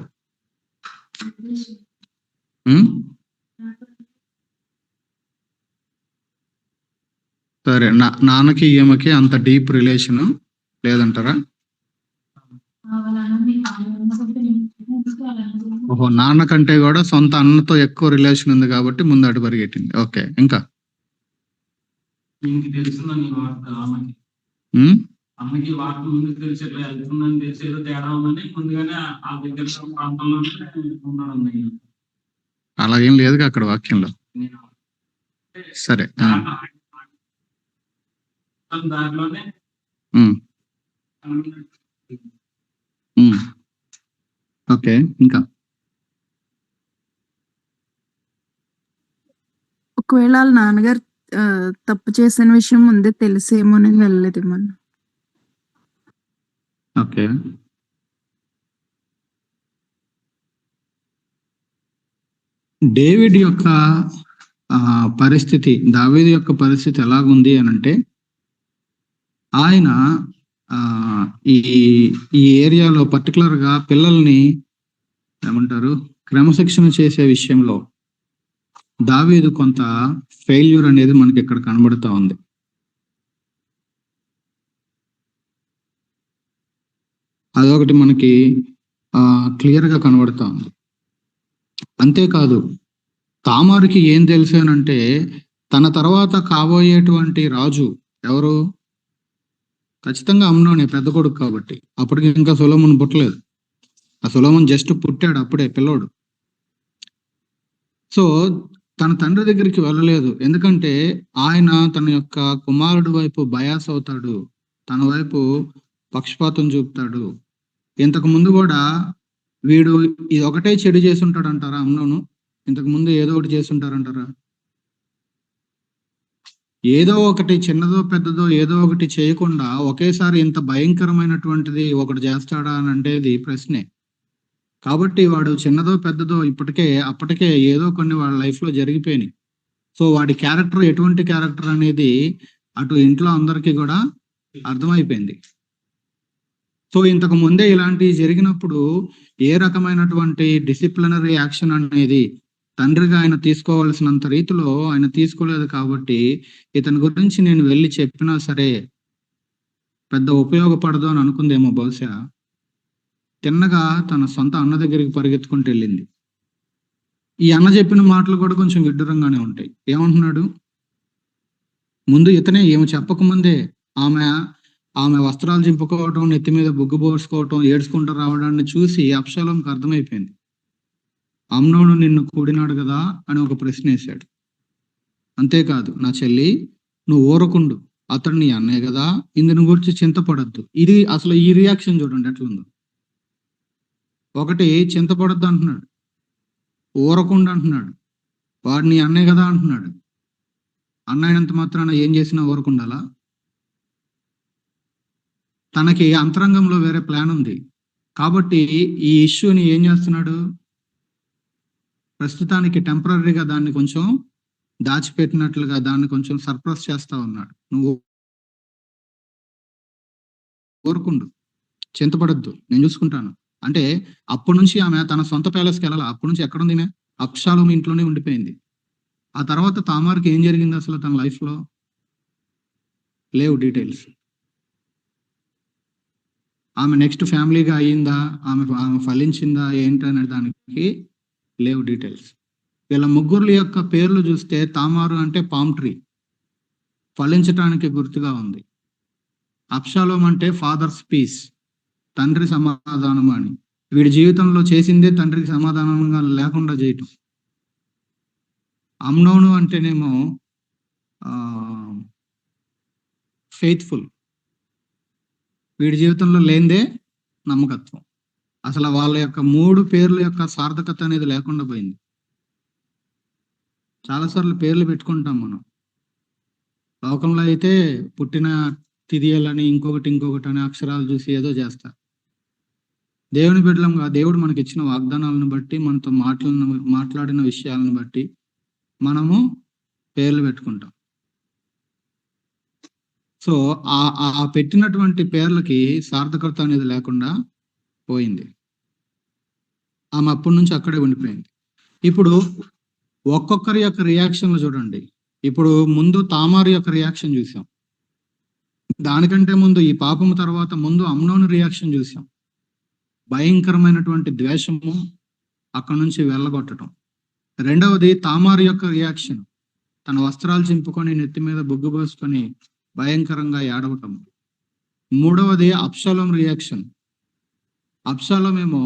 సరే, నాన్నకి ఈమెకి అంత డీప్ రిలేషన్ లేదంటారా? ఓహో, నాన్న కంటే కూడా సొంత అన్నతో ఎక్కువ రిలేషన్ ఉంది కాబట్టి ముందు అటు పరిగెట్టింది. ఓకే, ఇంకా అలాగేం లేదుగా అక్కడ వాక్యంలో. సరే, ఓకే, ఇంకా ఒకవేళ వాళ్ళ నాన్నగారు తప్పు చేసిన విషయం ముందే తెలిసేమో నేను వెళ్ళలేదు మన. ఓకే, డేవిడ్ యొక్క పరిస్థితి, దావీదు యొక్క పరిస్థితి ఎలాగుంది అని అంటే, ఆయన ఈ ఏరియాలో పర్టికులర్ గా పిల్లల్ని ఏమంటారు క్రమశిక్షణ చేసే విషయంలో దావీదు కొంత ఫెయిల్యూర్ అనేది మనకి ఇక్కడ కనబడతా ఉంది. అదొకటి మనకి క్లియర్ గా కనబడతా ఉంది. అంతేకాదు తామారుకి ఏం తెలుసు అనంటే తన తర్వాత కాబోయేటువంటి రాజు ఎవరు? ఖచ్చితంగా అమ్నోనే, పెద్ద కొడుకు కాబట్టి. అప్పటికి ఇంకా సొలొమోను పుట్టలేదు. ఆ సొలొమోను జస్ట్ పుట్టాడు అప్పుడే, పిల్లోడు. సో తన తండ్రి దగ్గరికి వెళ్ళలేదు. ఎందుకంటే ఆయన తన యొక్క కుమారుడు వైపు బయాస్ అవుతాడు, తన వైపు పక్షపాతం చూపుతాడు. ఇంతకు ముందు కూడా వీడు ఇది ఒకటే చెడు చేసి ఉంటాడు అంటారా అమ్నోను? ఇంతకు ముందు ఏదో ఒకటి చేసి ఉంటారంటారా? ఏదో ఒకటి చిన్నదో పెద్దదో ఏదో ఒకటి చేయకుండా ఒకేసారి ఇంత భయంకరమైనటువంటిది ఒకటి చేస్తాడా అని అంటే ప్రశ్నే. కాబట్టి వాడు చిన్నదో పెద్దదో అప్పటికే ఏదో కొన్ని వాళ్ళ లైఫ్ లో జరిగిపోయినాయి. సో వాడి క్యారెక్టర్ ఎటువంటి క్యారెక్టర్ అనేది అటు ఇంట్లో అందరికీ కూడా అర్థమైపోయింది. సో ఇంతకు ముందే ఇలాంటివి జరిగినప్పుడు ఏ రకమైనటువంటి డిసిప్లినరీ యాక్షన్ అనేది తండ్రిగా ఆయన తీసుకోవాల్సినంత రీతిలో ఆయన తీసుకోలేదు. కాబట్టి ఇతని గురించి నేను వెళ్ళి చెప్పినా సరే పెద్ద ఉపయోగపడదు అని అనుకుందేమో బహుశా. తిన్నగా తన సొంత అన్న దగ్గరికి పరిగెత్తుకుంటూ వెళ్ళింది. ఈ అన్న చెప్పిన మాటలు కూడా కొంచెం విడ్డూరంగానే ఉంటాయి. ఏమంటున్నాడు? ముందు ఇతనే ఏమి చెప్పకముందే ఆమె వస్త్రాలు చింపుకోవటం, నెత్తి మీద బొగ్గు పోసుకోవటం, ఏడ్చుకుంటూ రావడాన్ని చూసి అబ్షాలోముకి అర్థమైపోయింది. అమ్నోను నిన్ను కూడినాడు కదా అని ఒక ప్రశ్న వేశాడు. అంతేకాదు, నా చెల్లి నువ్వు ఊరకుండు, అతడు నీ అన్నయ్య కదా, ఇందుని గురించి చింతపడద్దు. ఇది అసలు ఈ రియాక్షన్ చూడండి ఎట్లుందో. ఒకటి చింతపడద్దు అంటున్నాడు, ఊరకుండు అంటున్నాడు, వాడు నీ అన్నయ్య కదా అంటున్నాడు. అన్నయ్యనంత మాత్రాన ఏం చేసినా ఊరకుండాలా? తనకి అంతరంగంలో వేరే ప్లాన్ ఉంది. కాబట్టి ఈ ఇష్యూని ఏం చేస్తున్నాడు? ప్రస్తుతానికి టెంపరీగా దాన్ని కొంచెం దాచిపెట్టినట్లుగా దాన్ని కొంచెం సర్ప్రైజ్ చేస్తా ఉన్నాడు. నువ్వు ఊరుకుండు, చింతపడద్దు, నేను చూసుకుంటాను అంటే అప్పటి నుంచి ఆమె తన సొంత ప్యాలెస్కి వెళ్ళాలి. అప్పటి నుంచి ఎక్కడుంది? అబ్షాలోము ఇంట్లోనే ఉండిపోయింది. ఆ తర్వాత తామారుకి ఏం జరిగింది అసలు తన లైఫ్ లో లేవు డీటెయిల్స్. ఆమె నెక్స్ట్ ఫ్యామిలీగా అయ్యిందా, ఆమె ఫలించిందా ఏంటనే దానికి లేవు డీటెయిల్స్. వీళ్ళ ముగ్గురు యొక్క పేర్లు చూస్తే తామారు అంటే పామ్ ట్రీ, ఫలించటానికి గుర్తుగా ఉంది. అబ్షాలోం అంటే ఫాదర్స్ పీస్, తండ్రి సమాధానం అని. వీడి జీవితంలో చేసిందే తండ్రికి సమాధానంగా లేకుండా చేయటం. అమ్నోను అంటేనేమో ఫెయిత్ఫుల్, వీడి జీవితంలో లేనిదే నమ్మకత్వం. అసలు వాళ్ళ యొక్క 3 పేర్ల యొక్క సార్థకత అనేది లేకుండా పోయింది. చాలాసార్లు పేర్లు పెట్టుకుంటాం మనం. లోకంలో అయితే పుట్టిన తిథియాలని ఇంకొకటి అనే అక్షరాలు చూసి ఏదో చేస్తారు. దేవుని బిడ్డలంగా దేవుడు మనకి ఇచ్చిన వాగ్దానాలను బట్టి, మనతో మాట్లాడిన విషయాలను బట్టి మనము పేర్లు పెట్టుకుంటాం. సో ఆ పెట్టినటువంటి పేర్లకి సార్థకత అనేది లేకుండా పోయింది. ఆమె అప్పటి నుంచి అక్కడే ఉండిపోయింది. ఇప్పుడు ఒక్కొక్కరి యొక్క రియాక్షన్లు చూడండి. ఇప్పుడు ముందు తామారు యొక్క రియాక్షన్ చూసాం, దానికంటే ముందు ఈ పాపము తర్వాత ముందు అమ్నోను రియాక్షన్ చూసాం. భయంకరమైనటువంటి ద్వేషము, అక్కడ నుంచి వెళ్ళగొట్టడం. రెండవది తామారు యొక్క రియాక్షన్, తన వస్త్రాలు చింపుకొని నెత్తి మీద బొగ్గు పోసుకొని భయంకరంగా ఏడవటం. మూడవది అబ్షాలోం రియాక్షన్. అబ్షాలోం ఏమో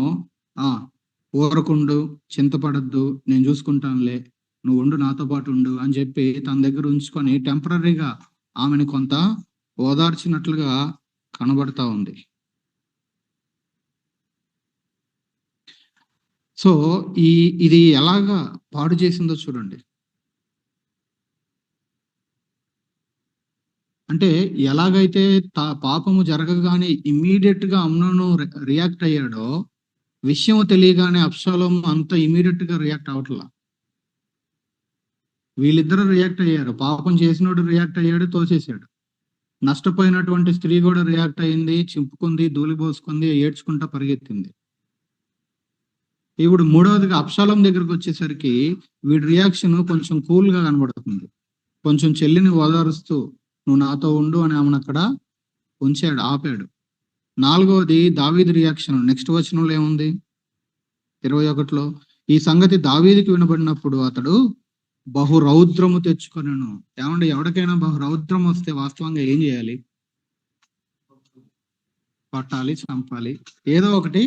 ఊరకుండు, చింతపడద్దు, నేను చూసుకుంటానులే, నువ్వు ఉండు, నాతో పాటు ఉండు అని చెప్పి తన దగ్గర ఉంచుకొని టెంపరీగా ఆమెను కొంత ఓదార్చినట్లుగా కనబడతా ఉంది. సో ఇది ఎలాగా పాడు చేసిందో చూడండి. అంటే ఎలాగైతే పాపము జరగగానే ఇమ్మీడియట్ గా అమ్నోను రియాక్ట్ అయ్యాడో, విషయం తెలియగానే అబ్షాలోం అంత ఇమ్మీడియట్ గా రియాక్ట్ అవట్లా. వీళ్ళిద్దరూ రియాక్ట్ అయ్యారు. పాపం చేసినోడు రియాక్ట్ అయ్యాడు, తోసేశాడు. నష్టపోయినటువంటి స్త్రీ కూడా రియాక్ట్ అయింది, చింపుకుంది, ధూళిపోసుకుంది, ఏడ్చుకుంటా పరిగెత్తింది. ఇప్పుడు మూడవదిగా అబ్షాలోం దగ్గరకు వచ్చేసరికి వీడి రియాక్షన్ కొంచెం కూల్ గా కనబడుతుంది. కొంచెం చెల్లిని ఓదారుస్తూ నువ్వు నాతో ఉండు అని ఆమెను అక్కడ ఉంచాడు, ఆపాడు. నాలుగవది దావీదు రియాక్షన్. నెక్స్ట్ వచనంలో ఏముంది? 21లో ఈ సంగతి దావీదుకి వినబడినప్పుడు అతడు బహురౌద్రము తెచ్చుకొనెను. ఏమంటే ఎవరికైనా బహురౌద్రం వస్తే వాస్తవంగా ఏం చేయాలి? కొట్టాలి, చంపాలి, ఏదో ఒకటి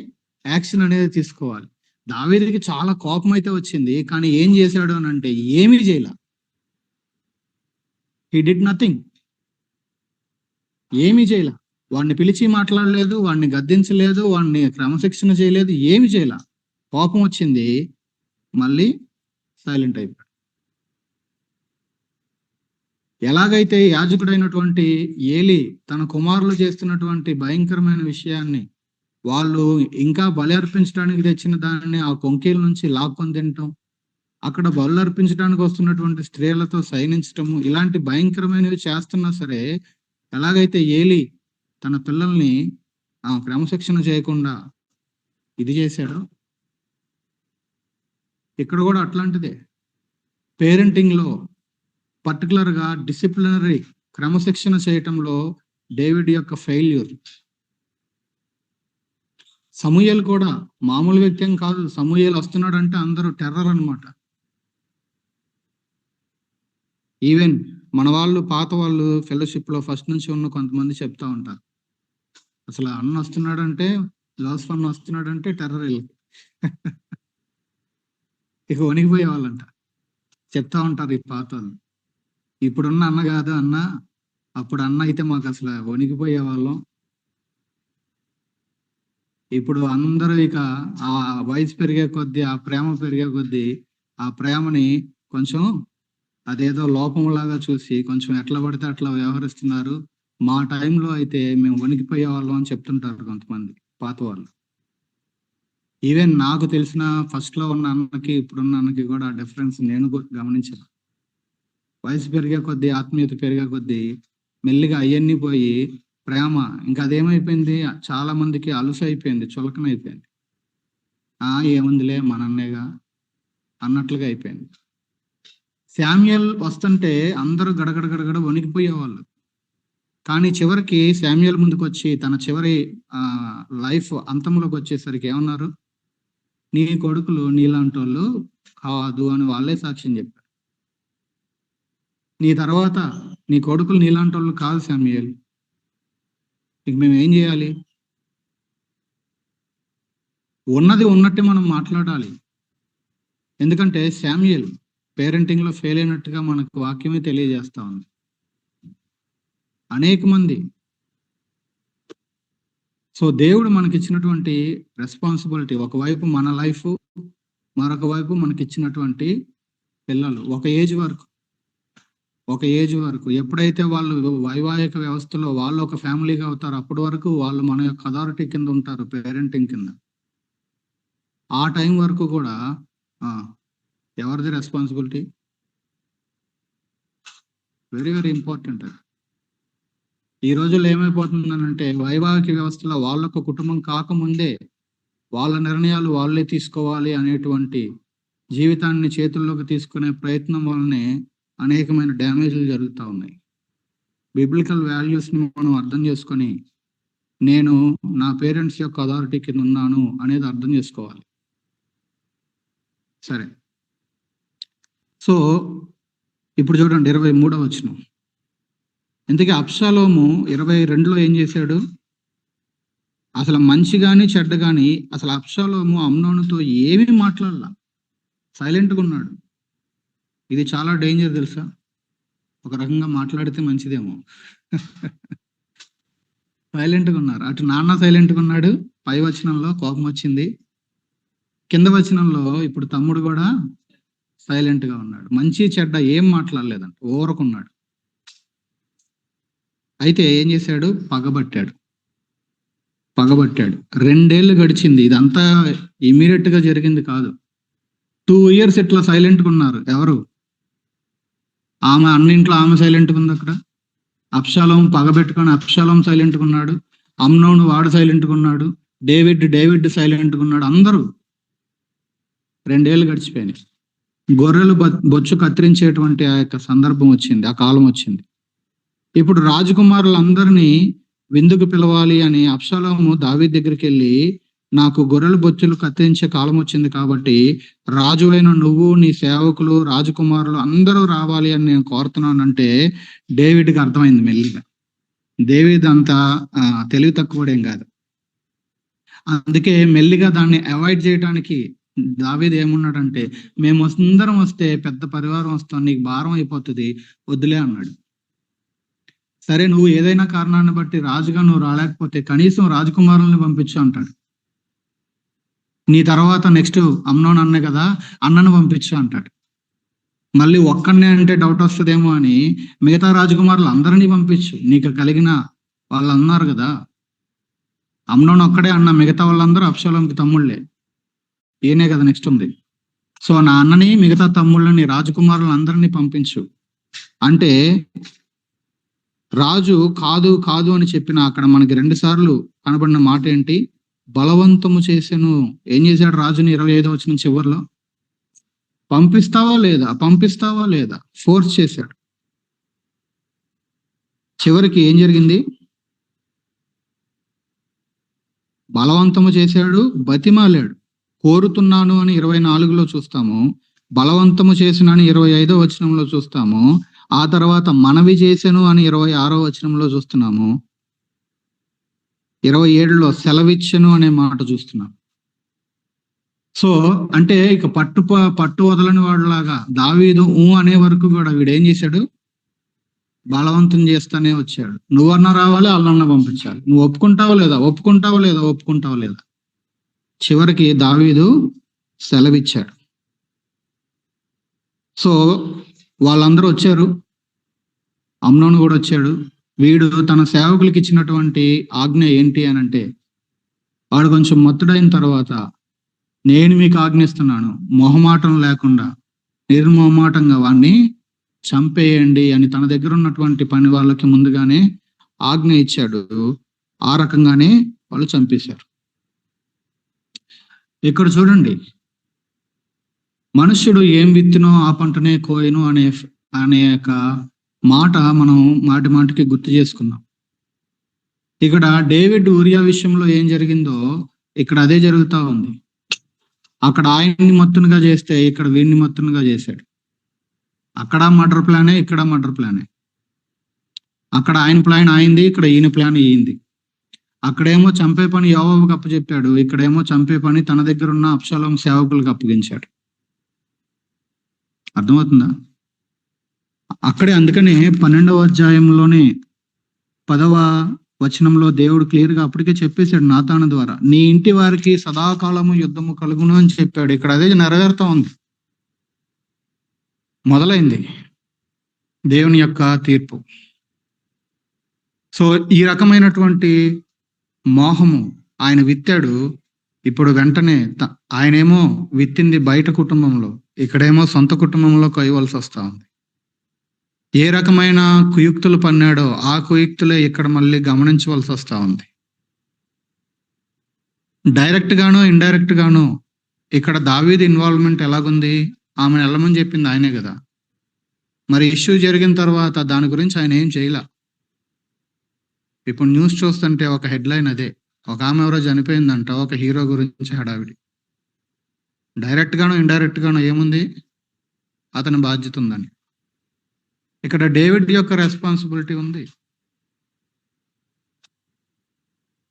యాక్షన్ అనేది తీసుకోవాలి. దావీదుకి చాలా కోపం అయితే వచ్చింది, కానీ ఏం చేశాడు అని అంటే ఏమీ చేయలే. He did nothing. ఏమీ చేయలే. వాడిని పిలిచి మాట్లాడలేదు, వాడిని గద్దించలేదు, వాడిని క్రమశిక్షణ చేయలేదు, ఏమి చేయలే. కోపం వచ్చింది, మళ్ళీ సైలెంట్ అయిపోయాడు. ఎలాగైతే యాజకుడైనటువంటి ఏలి తన కుమారులు చేస్తున్నటువంటి భయంకరమైన విషయాన్ని, వాళ్ళు ఇంకా బలి అర్పించడానికి తెచ్చిన దాన్ని ఆ కొంకీల నుంచి లాక్కొని తినటం, అక్కడ బలు అర్పించడానికి వస్తున్నటువంటి స్త్రీలతో సైనించటము, ఇలాంటి భయంకరమైనవి చేస్తున్నా సరే, ఎలాగైతే ఏలి తన పిల్లల్ని క్రమశిక్షణ చేయకుండా ఇది చేశాడో, ఇక్కడ కూడా అట్లాంటిదే. పేరెంటింగ్ లో పర్టికులర్ గా డిసిప్లినరీ క్రమశిక్షణ చేయటంలో డేవిడ్ యొక్క ఫెయిల్యూర్. సమూయేలు కూడా మామూలు వ్యక్తి ఏం కాదు. సమూయేలు వస్తున్నాడు అంటే అందరూ టెర్రర్ అన్నమాట. ఈవెన్ మన వాళ్ళు, పాత వాళ్ళు ఫెలోషిప్ లో ఫస్ట్ నుంచి ఉన్న కొంతమంది చెప్తా ఉంటారు, అసలు అన్న వస్తున్నాడంటే, జోసఫ్ అన్న వస్తున్నాడంటే టెర్రర్ ఇక వణికిపోయే వాళ్ళంట. చెప్తా ఉంటారు ఈ పాత వాళ్ళు. ఇప్పుడున్న అన్న కాదు అన్న, అప్పుడు అన్న అయితే మాకు అసలు వణికిపోయే వాళ్ళం. ఇప్పుడు అందరూ ఇక ఆ వయసు పెరిగే కొద్దీ, ఆ ప్రేమ పెరిగే కొద్దీ, ఆ ప్రేమని కొంచెం అదేదో లోపంలాగా చూసి కొంచెం ఎట్లా పడితే అట్లా వ్యవహరిస్తున్నారు. మా టైంలో అయితే మేము వణికిపోయే వాళ్ళం అని చెప్తుంటారు కొంతమంది పాత వాళ్ళు. ఈవెన్ నాకు తెలిసిన ఫస్ట్ లో ఉన్న అన్నకి ఇప్పుడున్న అన్నకి కూడా డిఫరెన్స్ నేను గమనించాను. వయసు పెరిగే కొద్దీ, ఆత్మీయత పెరిగే కొద్దీ మెల్లిగా అవన్నీ పోయి ప్రేమ ఇంకా అదేమైపోయింది, చాలా మందికి అలుసు అయిపోయింది, చులకన అయిపోయింది. ఏముందిలే మన అన్నేగా అన్నట్లుగా అయిపోయింది. శామ్యూయల్ వస్తుంటే అందరూ గడగడ గడగడ వణికిపోయేవాళ్ళు. కానీ చివరికి శామ్యూయల్ ముందుకు వచ్చి తన చివరి లైఫ్ అంతంలోకి వచ్చేసరికి ఏమన్నారు? నీ కొడుకులు నీలాంటి వాళ్ళు కాదు అని వాళ్ళే సాక్ష్యం చెప్పారు. నీ తర్వాత నీ కొడుకులు నీలాంటి వాళ్ళు కాదు శామ్యూయల్, ఇక మేము ఏం చేయాలి? ఉన్నది ఉన్నట్టు మనం మాట్లాడాలి. ఎందుకంటే శామ్యూయల్ పేరెంటింగ్ లో ఫెయిల్ అయినట్టుగా మనకు వాక్యమే తెలియజేస్తా ఉంది. అనేక మంది. సో దేవుడు మనకి ఇచ్చినటువంటి రెస్పాన్సిబిలిటీ, ఒకవైపు మన లైఫ్, మరొక వైపు మనకి ఇచ్చినటువంటి పిల్లలు. ఒక ఏజ్ వరకు ఎప్పుడైతే వాళ్ళు వైవాహిక వ్యవస్థలో వాళ్ళు ఒక ఫ్యామిలీగా అవుతారో అప్పటి వరకు వాళ్ళు మన యొక్క అథారిటీ కింద ఉంటారు, పేరెంటింగ్ కింద. ఆ టైం వరకు కూడా ఎవరిది రెస్పాన్సిబిలిటీ? Very very important. ఈ రోజుల్లో ఏమైపోతుందనంటే వైవాహిక వ్యవస్థలో వాళ్ళకు కుటుంబం కాకముందే వాళ్ళ నిర్ణయాలు వాళ్ళే తీసుకోవాలి అనేటువంటి జీవితాన్ని చేతుల్లోకి తీసుకునే ప్రయత్నం వల్లనే అనేకమైన డ్యామేజ్లు జరుగుతూ ఉన్నాయి. బిబ్లికల్ వాల్యూస్ని మనం అర్థం చేసుకొని నేను నా పేరెంట్స్ యొక్క అథారిటీ కింద ఉన్నాను అనేది అర్థం చేసుకోవాలి. సరే, సో ఇప్పుడు చూడండి 23వ వచనం. ఇంతకీ అబ్షాలోము 22లో ఏం చేశాడు? అసలు మంచి గాని చెడ్డ గాని అసలు అబ్షాలోము అమ్నోనుతో ఏమీ మాట్లాడలా, సైలెంట్గా ఉన్నాడు. ఇది చాలా డేంజర్ తెలుసా? ఒక రకంగా మాట్లాడితే మంచిదేమో. సైలెంట్గా ఉన్నారు. అటు నాన్న సైలెంట్గా ఉన్నాడు, పై వచనంలో కోపం వచ్చింది, కింద వచనంలో ఇప్పుడు తమ్ముడు కూడా సైలెంట్ గా ఉన్నాడు. మంచి చెడ్డ ఏం మాట్లాడలేదంట, ఊరకున్నాడు. అయితే ఏం చేశాడు? పగబట్టాడు. 2 ఏళ్ళు గడిచింది. ఇదంతా ఇమీడియట్ గా జరిగింది కాదు. 2 years ఇట్లా సైలెంట్గా ఉన్నారు. ఎవరు? ఆమె అన్నింట్లో ఆమె సైలెంట్గా ఉంది. అక్కడ అబ్షాలోం పగబెట్టుకొని అబ్షాలోం సైలెంట్గా ఉన్నాడు, అమ్నోను వాడు సైలెంట్గా ఉన్నాడు, డేవిడ్ సైలెంట్గా ఉన్నాడు. అందరూ 2 ఏళ్ళు గడిచిపోయినాయి. గొర్రెలు బొచ్చు కత్తిరించేటువంటి ఆ యొక్క సందర్భం వచ్చింది. ఆ కాలం వచ్చింది. ఇప్పుడు రాజకుమారులందరినీ విందుకు పిలవాలి అని అబ్షాలోము దావీదు దగ్గరికెళ్ళి, నాకు గొర్రెల బొచ్చులు కత్తిరించే కాలం వచ్చింది కాబట్టి రాజువైన నువ్వు, నీ సేవకులు, రాజకుమారులు అందరూ రావాలి అని నేను కోరుతున్నానంటే డేవిడ్‌కి అర్థమైంది మెల్లిగా. దావీదు అంత తెలివి తక్కువోడేం కాదు. అందుకే మెల్లిగా దాన్ని అవాయిడ్ చేయటానికి దావీదు ఏమన్నాడంటే, మేము అందరం వస్తే పెద్ద పరివారం వస్తాం, నీకు భారం అయిపోతుంది, వద్దులే అన్నాడు. సరే నువ్వు ఏదైనా కారణాన్ని బట్టి రాజుగా నువ్వు రాలేకపోతే కనీసం రాజకుమారుల్ని పంపించు అంటాడు. నీ తర్వాత నెక్స్ట్ అమ్నోను అన్నే కదా, అన్నను పంపించు అంటాడు. మళ్ళీ ఒక్కడనే అంటే డౌట్ వస్తుందేమో అని మిగతా రాజకుమారులు అందరినీ పంపించు, నీకు కలిగిన వాళ్ళు అన్నారు కదా. అమ్నోను ఒక్కడే అన్న, మిగతా వాళ్ళందరూ అబ్షాలోముకి తమ్ముళ్ళే. ఈయనే కదా నెక్స్ట్ ఉంది. సో నా అన్నని, మిగతా తమ్ముళ్ళని, రాజకుమారులను అందరినీ పంపించు అంటే రాజు కాదు కాదు అని చెప్పిన అక్కడ మనకి 2 సార్లు కనబడిన మాట ఏంటి? బలవంతము చేసెను. ఏం చేశాడు రాజుని? 25వ వచనం చివరిలో, పంపిస్తావా లేదా ఫోర్స్ చేశాడు. చివరికి ఏం జరిగింది? బలవంతము చేశాడు, బతిమాలాడు. కోరుతున్నాను అని 24లో చూస్తాము, బలవంతము చేసినని 25వ వచనంలో చూస్తాము, ఆ తర్వాత మనవి చేసెను అని 26వ వచనంలో చూస్తున్నాము, 27లో సెలవిచ్చెను అనే మాట చూస్తున్నాం. సో అంటే ఇక పట్టు వదలని వాడులాగా దావీదు అనే వరకు కూడా వీడేం చేశాడు? బలవంతం చేస్తానే వచ్చాడు. నువ్వన్నా రావాలి, వాళ్ళన్నా పంపించాలి. నువ్వు ఒప్పుకుంటావా లేదా? చివరికి దావీదు సెలవిచ్చాడు. సో వాళ్ళందరూ వచ్చారు, అమ్నోను కూడా వచ్చాడు. వీడు తన సేవకులకి ఇచ్చినటువంటి ఆజ్ఞ ఏంటి అని అంటే, వాడు కొంచెం మత్తుడైన తర్వాత, నేను మీకు ఆజ్ఞిస్తున్నాను, మొహమాటం లేకుండా నిర్మోహమాటంగా వాడిని చంపేయండి అని తన దగ్గర ఉన్నటువంటి పని వాళ్ళకి ముందుగానే ఆజ్ఞ ఇచ్చాడు. ఆ రకంగానే వాళ్ళు చంపేశారు. ఇక్కడ చూడండి, మనుష్యుడు ఏం విత్తునో ఆ పంటనే కోయను అనే యొక్క మాట మనం మాటికి గుర్తు చేసుకున్నాం. ఇక్కడ డేవిడ్ ఊరియా విషయంలో ఏం జరిగిందో ఇక్కడ అదే జరుగుతూ ఉంది. అక్కడ ఆయన్ని మత్తునుగా చేస్తే ఇక్కడ వీడిని మత్తునుగా చేశాడు. అక్కడ మర్డర్ ప్లానే, ఇక్కడ మర్డర్ ప్లానే. అక్కడ ఆయన ప్లాన్ అయింది, ఇక్కడ ఈయన ప్లాన్ అయ్యింది. అక్కడేమో చంపే పని యోవాబుకు అప్పచెప్పాడు, ఇక్కడేమో చంపే పని తన దగ్గర ఉన్న అబ్షాలోము సేవకులకు అప్పగించాడు. అర్థమవుతుందా? అక్కడే అందుకనే 12వ అధ్యాయంలోనే 10వ వచనంలో దేవుడు క్లియర్ గా అప్పటికే చెప్పేశాడు నాతాను ద్వారా, నీ ఇంటి వారికి సదాకాలము యుద్ధము కలుగును అని చెప్పాడు. ఇక్కడ అదే నెరవేరుతా ఉంది. మొదలైంది దేవుని యొక్క తీర్పు. సో ఈ రకమైనటువంటి మోహము ఆయన విత్తాడు. ఇప్పుడు వెంటనే ఆయనేమో విత్తింది బయట కుటుంబంలో, ఇక్కడేమో సొంత కుటుంబంలో కొయ్యవలసి వస్తా ఉంది. ఏ రకమైన కుయుక్తులు పన్నాడో ఆ కుయుక్తులే ఇక్కడ మళ్ళీ గమనించవలసి వస్తా ఉంది. డైరెక్ట్ గానో ఇండైరెక్ట్ గానో ఇక్కడ దావీదు ఇన్వాల్వ్మెంట్ ఎలాగుంది? ఆమెను వెళ్ళమని చెప్పింది ఆయనే కదా. మరి ఇష్యూ జరిగిన తర్వాత దాని గురించి ఆయన ఏం చేయలే. ఇప్పుడు న్యూస్ చూస్తుంటే ఒక హెడ్లైన్ అదే, ఒక ఆమె ఎవరో చనిపోయిందంట, ఒక హీరో గురించి హడావిడి. డైరెక్ట్ గానో ఇండైరెక్ట్ గానో ఏముంది? అతని బాధ్యత ఉందని. ఇక్కడ డేవిడ్ యొక్క రెస్పాన్సిబిలిటీ ఉంది.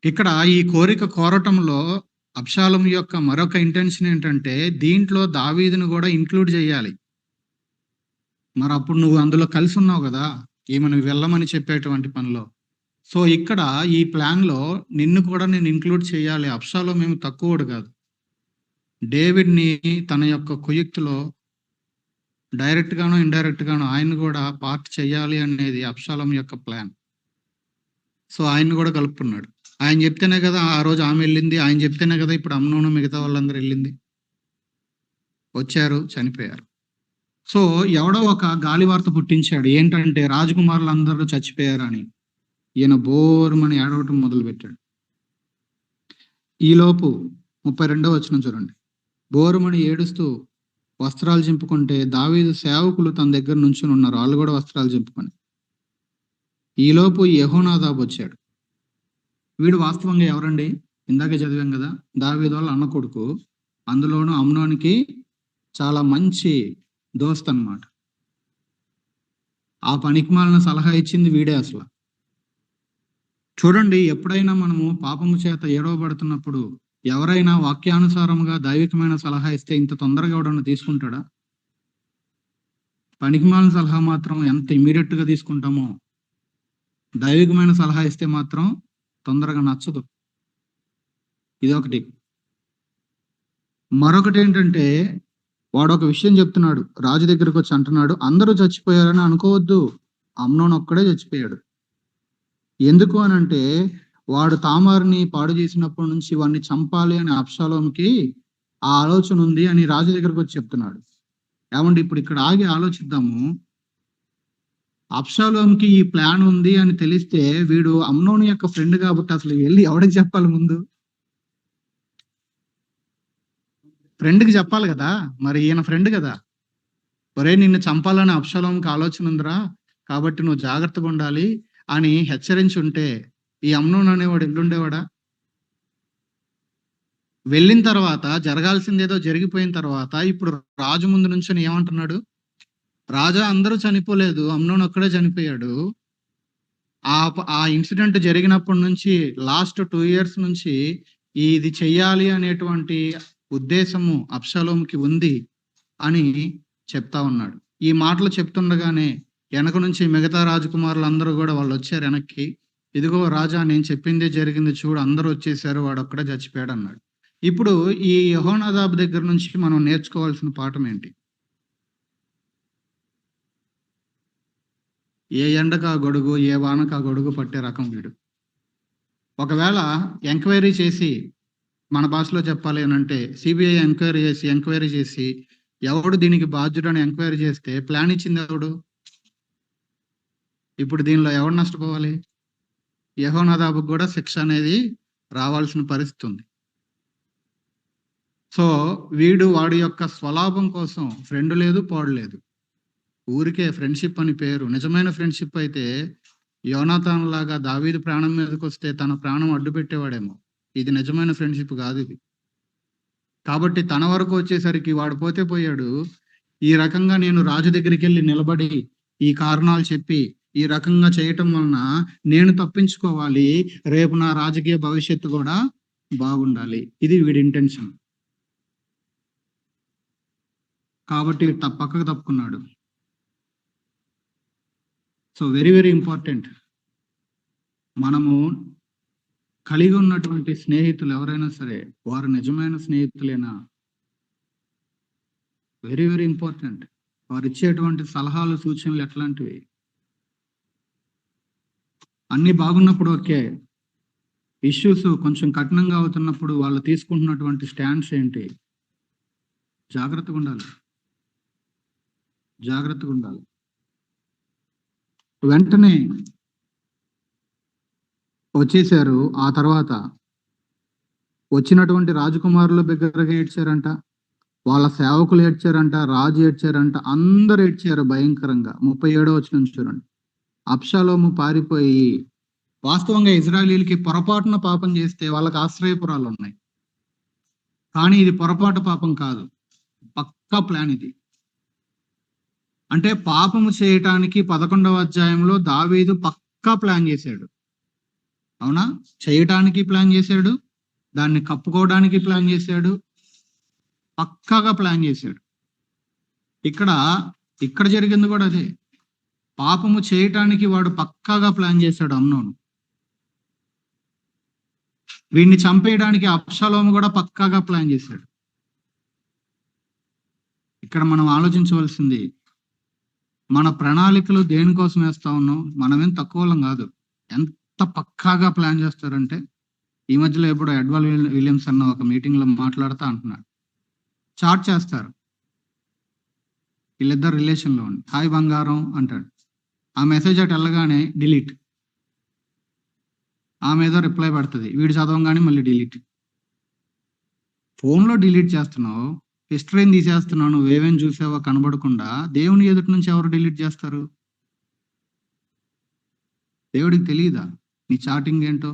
ఇక్కడ ఈ కోరిక కోరటంలో అబ్షాలోము యొక్క మరొక ఇంటెన్షన్ ఏంటంటే, దీంట్లో దావీదును కూడా ఇంక్లూడ్ చేయాలి. మరి అప్పుడు నువ్వు అందులో కలిసి ఉన్నావు కదా, ఈమెను వెళ్ళమని చెప్పేటువంటి పనిలో. సో ఇక్కడ ఈ ప్లాన్ లో నిన్ను కూడా నేను ఇంక్లూడ్ చేయాలి. అబ్షాలోము ఏమి తక్కువడు కాదు. డేవిడ్ ని తన యొక్క కుయుక్తిలో డైరెక్ట్ గానో ఇండైరెక్ట్ గానో ఆయన కూడా పార్ట్ చేయాలి అనేది అబ్షాలోము యొక్క ప్లాన్. సో ఆయన్ని కూడా కలుపుకున్నాడు. ఆయన చెప్తేనే కదా ఆ రోజు ఆమె వెళ్ళింది, ఆయన చెప్తేనే కదా ఇప్పుడు అమ్నోను మిగతా వాళ్ళందరూ వెళ్ళింది. వచ్చారు, చనిపోయారు. సో ఎవడో ఒక గాలి వార్త పుట్టించాడు, ఏంటంటే రాజకుమారులు అందరూ చచ్చిపోయారు అని. ఈయన బోరుమని ఏడవటం మొదలు పెట్టాడు. ఈలోపు 32వ వచనం చూడండి. బోరుమని ఏడుస్తూ వస్త్రాలు చింపుకుంటే దావీదు సేవకులు తన దగ్గర నుంచుని ఉన్నారు, వాళ్ళు కూడా వస్త్రాలు చింపుకొని. ఈలోపు యెహోనాదాబు వచ్చాడు. వీడు వాస్తవంగా ఎవరండి? ఇందాకే చదివాం కదా, దావీదు వాళ్ళ అన్న కొడుకు, అందులోను అమ్నోనికి చాలా మంచి దోస్త్ అన్నమాట. ఆ పనికిమాలిన సలహా ఇచ్చింది వీడే అసలు. చూడండి, ఎప్పుడైనా మనము పాపము చేత ఏడవబడుతున్నప్పుడు ఎవరైనా వాక్యానుసారముగా దైవికమైన సలహా ఇస్తే ఇంత తొందరగా ఎవడన్నా తీసుకుంటాడా? పనికిమాలిన సలహా మాత్రం ఎంత ఇమీడియట్ గా తీసుకుంటామో, దైవికమైన సలహా ఇస్తే మాత్రం తొందరగా నచ్చదు. ఇదొకటి. మరొకటి ఏంటంటే, వాడు ఒక విషయం చెప్తున్నాడు, రాజు దగ్గరకు వచ్చి అంటున్నాడు, అందరూ చచ్చిపోయారని అనుకోవద్దు, అమ్నోను ఒక్కడే చచ్చిపోయాడు. ఎందుకు అనంటే, వాడు తామారుని పాడు చేసినప్పటి నుంచి వాడిని చంపాలి అని అబ్షాలోముకి ఆ ఆలోచన ఉంది అని రాజు దగ్గరకు వచ్చి చెప్తున్నాడు. ఏమండి, ఇప్పుడు ఇక్కడ ఆగి ఆలోచిద్దాము. అబ్షాలోముకి ఈ ప్లాన్ ఉంది అని తెలిస్తే వీడు అమ్నోను యొక్క ఫ్రెండ్ కాబట్టి అసలు వెళ్ళి ఎవడికి చెప్పాలి? ముందు ఫ్రెండ్కి చెప్పాలి కదా. మరి ఈయన ఫ్రెండ్ కదా. ఒరే, నిన్ను చంపాలని అబ్షాలోముకి ఆలోచన ఉందిరా, కాబట్టి నువ్వు జాగ్రత్తగా ఉండాలి అని హెచ్చరించి ఉంటే ఈ అమ్నోను అనేవాడు ఎల్లుండేవాడా? వెళ్ళిన తర్వాత జరగాల్సిందేదో జరిగిపోయిన తర్వాత ఇప్పుడు రాజు ముందు నుంచొని ఏమంటున్నాడు? రాజా, అందరూ చనిపోలేదు, అమ్నోను ఒక్కడే చనిపోయాడు. ఆ ఇన్సిడెంట్ జరిగినప్పటి నుంచి లాస్ట్ 2 years నుంచి ఇది చెయ్యాలి అనేటువంటి ఉద్దేశము అబ్షాలోముకి ఉంది అని చెప్తా ఉన్నాడు. ఈ మాటలు చెప్తుండగానే వెనక నుంచి మిగతా రాజకుమారులు అందరూ కూడా వాళ్ళు వచ్చారు వెనక్కి. ఇదిగో రాజా, నేను చెప్పిందే జరిగింది చూడు, అందరూ వచ్చేసారు, వాడు ఒక్కడే చచ్చిపోయాడు అన్నాడు. ఇప్పుడు ఈ యెహోనాదాబు దగ్గర నుంచి మనం నేర్చుకోవాల్సిన పాఠం ఏంటి? ఏ ఎండకా గొడుగు, ఏ వానకా గొడుగు పట్టే రకం వీడు. ఒకవేళ ఎంక్వైరీ చేసి, మన భాషలో చెప్పాలి అనంటే సిబిఐ ఎంక్వైరీ చేసి ఎవడు దీనికి బాధ్యుడని ఎంక్వైరీ చేస్తే ప్లాన్ ఇచ్చింది ఎవడు? ఇప్పుడు దీనిలో ఎవడు నష్టపోవాలి? యెహోనాదాబుకు కూడా శిక్ష అనేది రావాల్సిన పరిస్థితి ఉంది. సో వీడు వాడి యొక్క స్వలాభం కోసం ఫ్రెండ్ లేదు, పాడు లేదు, ఊరికే ఫ్రెండ్షిప్ అని పేరు. నిజమైన ఫ్రెండ్షిప్ అయితే యోనాతాన్ లాగా దావీదు ప్రాణం మీదకి వస్తే తన ప్రాణం అడ్డు పెట్టేవాడేమో. ఇది నిజమైన ఫ్రెండ్షిప్ కాదు ఇది. కాబట్టి తన వరకు వచ్చేసరికి వాడు పోతే పోయాడు. ఈ రకంగా నేను రాజు దగ్గరికి వెళ్ళి నిలబడి ఈ కారణాలు చెప్పి ఈ రకంగా చేయటం వలన నేను తప్పించుకోవాలి, రేపు నా రాజకీయ భవిష్యత్తు కూడా బాగుండాలి, ఇది వీడి ఇంటెన్షన్. కాబట్టి పక్కకు తప్పుకున్నాడు. So very very important. మనము కలిగి ఉన్నటువంటి స్నేహితులు ఎవరైనా సరే వారు నిజమైన స్నేహితులేనా? Very very important. వారు ఇచ్చేటువంటి సలహాలు, సూచనలు ఎట్లాంటివి? అన్ని బాగున్నప్పుడు ఓకే, ఇష్యూస్ కొంచెం కఠినంగా అవుతున్నప్పుడు వాళ్ళు తీసుకుంటున్నటువంటి స్టాండ్స్ ఏంటి? జాగ్రత్తగా ఉండాలి, జాగ్రత్తగా ఉండాలి. వెంటనే వచ్చేసారు. ఆ తర్వాత వచ్చినటువంటి రాజకుమారుల దగ్గరగా ఏడ్చారంట, వాళ్ళ సేవకులు ఏడ్చారంట, రాజు ఏడ్చారంట, అందరు ఏడ్చారు భయంకరంగా. 37వ వచనం చూడండి. అబ్షాలోము పారిపోయి, వాస్తవంగా ఇజ్రాయేలీలకి పొరపాటున పాపం చేస్తే వాళ్ళకి ఆశ్రయపురాలు ఉన్నాయి, కానీ ఇది పొరపాటు పాపం కాదు, పక్కా ప్లాన్ ఇది. అంటే పాపము చేయటానికి 11వ అధ్యాయంలో దావీదు పక్కా ప్లాన్ చేశాడు. అవునా? చేయటానికి ప్లాన్ చేశాడు, దాన్ని కప్పుకోవడానికి ప్లాన్ చేశాడు, పక్కాగా ప్లాన్ చేశాడు. ఇక్కడ జరిగింది కూడా అదే. పాపము చేయటానికి వాడు పక్కాగా ప్లాన్ చేశాడు అమ్నోను. వీడిని చంపేయడానికి అబ్షాలోము కూడా పక్కాగా ప్లాన్ చేశాడు. ఇక్కడ మనం ఆలోచించవలసింది, మన ప్రణాళికలు దేనికోసం వేస్తా ఉన్నాం? మనమేం తక్కువ వాళ్ళం కాదు. ఎంత పక్కాగా ప్లాన్ చేస్తారంటే, ఈ మధ్యలో ఎప్పుడు ఎడ్వర్డ్ విలియమ్స్ అన్న ఒక మీటింగ్ లో మాట్లాడుతూ అంటున్నాడు, చాట్ చేస్తారు వీళ్ళిద్దరు రిలేషన్ లో ఉండి, హాయ్ బంగారం అంటాడు, ఆ మెసేజ్ అటు వెళ్ళగానే డిలీట్, ఆమె ఏదో రిప్లై పడుతుంది, వీడు చదవంగానే మళ్ళీ డిలీట్. ఫోన్లో డిలీట్ చేస్తున్నావు, హిస్టరీని తీసేస్తున్నావు, నువ్వు ఏమేమి చూసావో కనబడకుండా దేవుని ఎదుటి నుంచి ఎవరు డిలీట్ చేస్తారు? దేవుడికి తెలియదా నీ చాటింగ్ ఏంటో,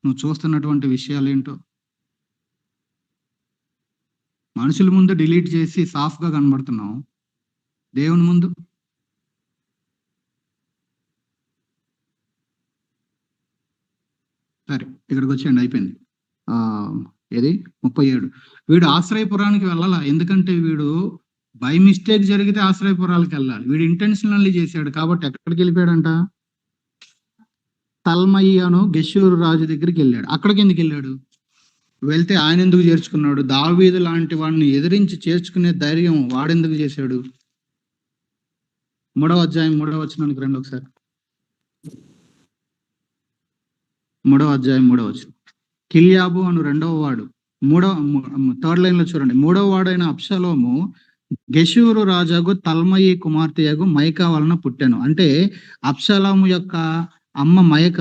నువ్వు చూస్తున్నటువంటి విషయాలు ఏంటో? మనుషుల ముందు డిలీట్ చేసి సాఫ్ట్గా కనబడుతున్నావు, దేవుని ముందు సరే ఇక్కడికి వచ్చేయండి, అయిపోయింది. ఏది 37. వీడు ఆశ్రయపురానికి వెళ్ళాలా, ఎందుకంటే వీడు బై మిస్టేక్ జరిగితే ఆశ్రయపురాలకు వెళ్ళాలి, వీడు ఇంటెన్షనల్లీ చేశాడు కాబట్టి ఎక్కడికి వెళ్ళిపోయాడంట? తల్మయ్యను గెషూరు రాజు దగ్గరికి వెళ్ళాడు. అక్కడికి ఎందుకు వెళ్ళాడు? వెళ్తే ఆయన ఎందుకు చేర్చుకున్నాడు? దావీదు లాంటి వాడిని ఎదిరించి చేర్చుకునే ధైర్యం వాడెందుకు చేశాడు? 3వ అధ్యాయం 3వ వచనానికి రండి ఒకసారి. 3వ అధ్యాయం 3వ వచనం. కిల్యాబు అను 2వ వాడు, 3వ లైన్ లో చూడండి, 3వ వాడైన అబ్షలోము గెషూరు రాజాకు తల్మయి కుమార్తెయగు మైకా వలన పుట్టాను. అంటే అబ్షలోము యొక్క అమ్మ మైక,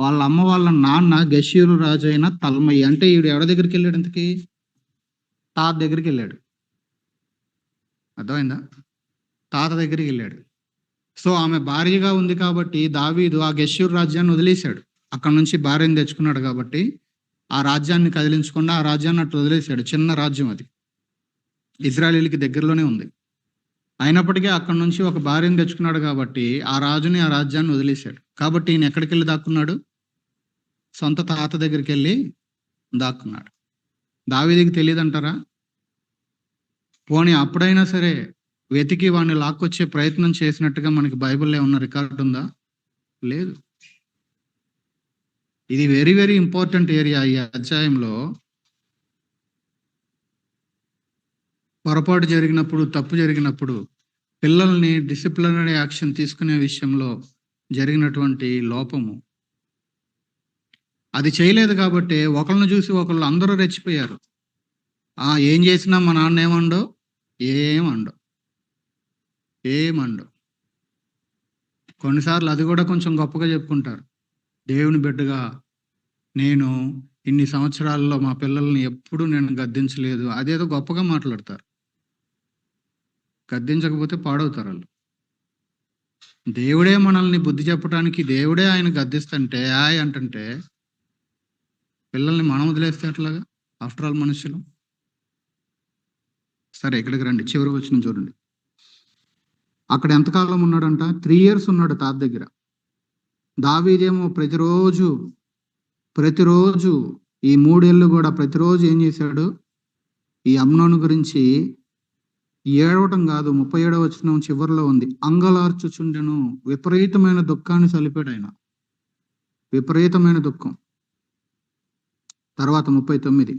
వాళ్ళ అమ్మ వాళ్ళ నాన్న గెషూరు రాజు అయిన తల్మయి. అంటే ఈవిడ ఎవరి దగ్గరికి వెళ్ళాడు? ఇంతకీ తాత దగ్గరికి వెళ్ళాడు. అర్థమైందా? తాత దగ్గరికి వెళ్ళాడు. సో ఆమె భార్యగా ఉంది కాబట్టి దావీదు ఆ గెషూరు రాజ్యాన్ని వదిలేశాడు. అక్కడ నుంచి భార్యను తెచ్చుకున్నాడు కాబట్టి ఆ రాజ్యాన్ని కదిలించకుండా ఆ రాజ్యాన్ని అట్లా వదిలేశాడు. చిన్న రాజ్యం అది, ఇజ్రాయేలీకి దగ్గరలోనే ఉంది. అయినప్పటికీ అక్కడ నుంచి ఒక భార్యను తెచ్చుకున్నాడు కాబట్టి ఆ రాజుని ఆ రాజ్యాన్ని వదిలేశాడు. కాబట్టి ఈయన ఎక్కడికి వెళ్ళి దాక్కున్నాడు? సొంత తాత దగ్గరికి వెళ్ళి దాక్కున్నాడు. దావీదుకి తెలియదు అంటారా? పోనీ అప్పుడైనా సరే వెతికి వాడిని లాక్కొచ్చే ప్రయత్నం చేసినట్టుగా మనకి బైబిల్లో ఉన్న రికార్డు ఉందా? లేదు. ఇది వెరీ వెరీ ఇంపార్టెంట్ ఏరియా. ఈ అధ్యాయంలో పొరపాటు జరిగినప్పుడు, తప్పు జరిగినప్పుడు పిల్లల్ని డిసిప్లినరీ యాక్షన్ తీసుకునే విషయంలో జరిగినటువంటి లోపము, అది చేయలేదు కాబట్టి ఒకళ్ళని చూసి ఒకళ్ళు అందరూ రెచ్చిపోయారు. ఏం చేసినా మా నాన్న ఏమండో, ఏమండో. కొన్నిసార్లు అది కూడా కొంచెం గొప్పగా చెప్పుకుంటారు. దేవుని బిడ్డగా నేను ఇన్ని సంవత్సరాల్లో మా పిల్లల్ని ఎప్పుడు నేను గద్దించలేదు, అదేదో గొప్పగా మాట్లాడతారు. గద్దించకపోతే పాడవుతారు వాళ్ళు. దేవుడే మనల్ని బుద్ధి చెప్పడానికి, దేవుడే ఆయన గద్దిస్తుంటే అంటుంటే పిల్లల్ని మనం వదిలేస్తే ఎట్లాగా? ఆఫ్టర్ ఆల్ మనుషులు. సరే ఇక్కడికి రండి, చివరి వచ్చిన చూడండి. అక్కడ ఎంతకాలం ఉన్నాడంట? 3 years ఉన్నాడు తాత దగ్గర. దావీదేమో ప్రతిరోజు ఈ 3 ఏళ్ళు కూడా ప్రతిరోజు ఏం చేశాడు? ఈ అమ్నోను గురించి ఏడవటం కాదు, 37వ వచనం చివరిలో ఉంది, అంగలార్చుచుండెను. విపరీతమైన దుఃఖాన్ని సలిపాడు ఆయన, విపరీతమైన దుఃఖం. తర్వాత 39,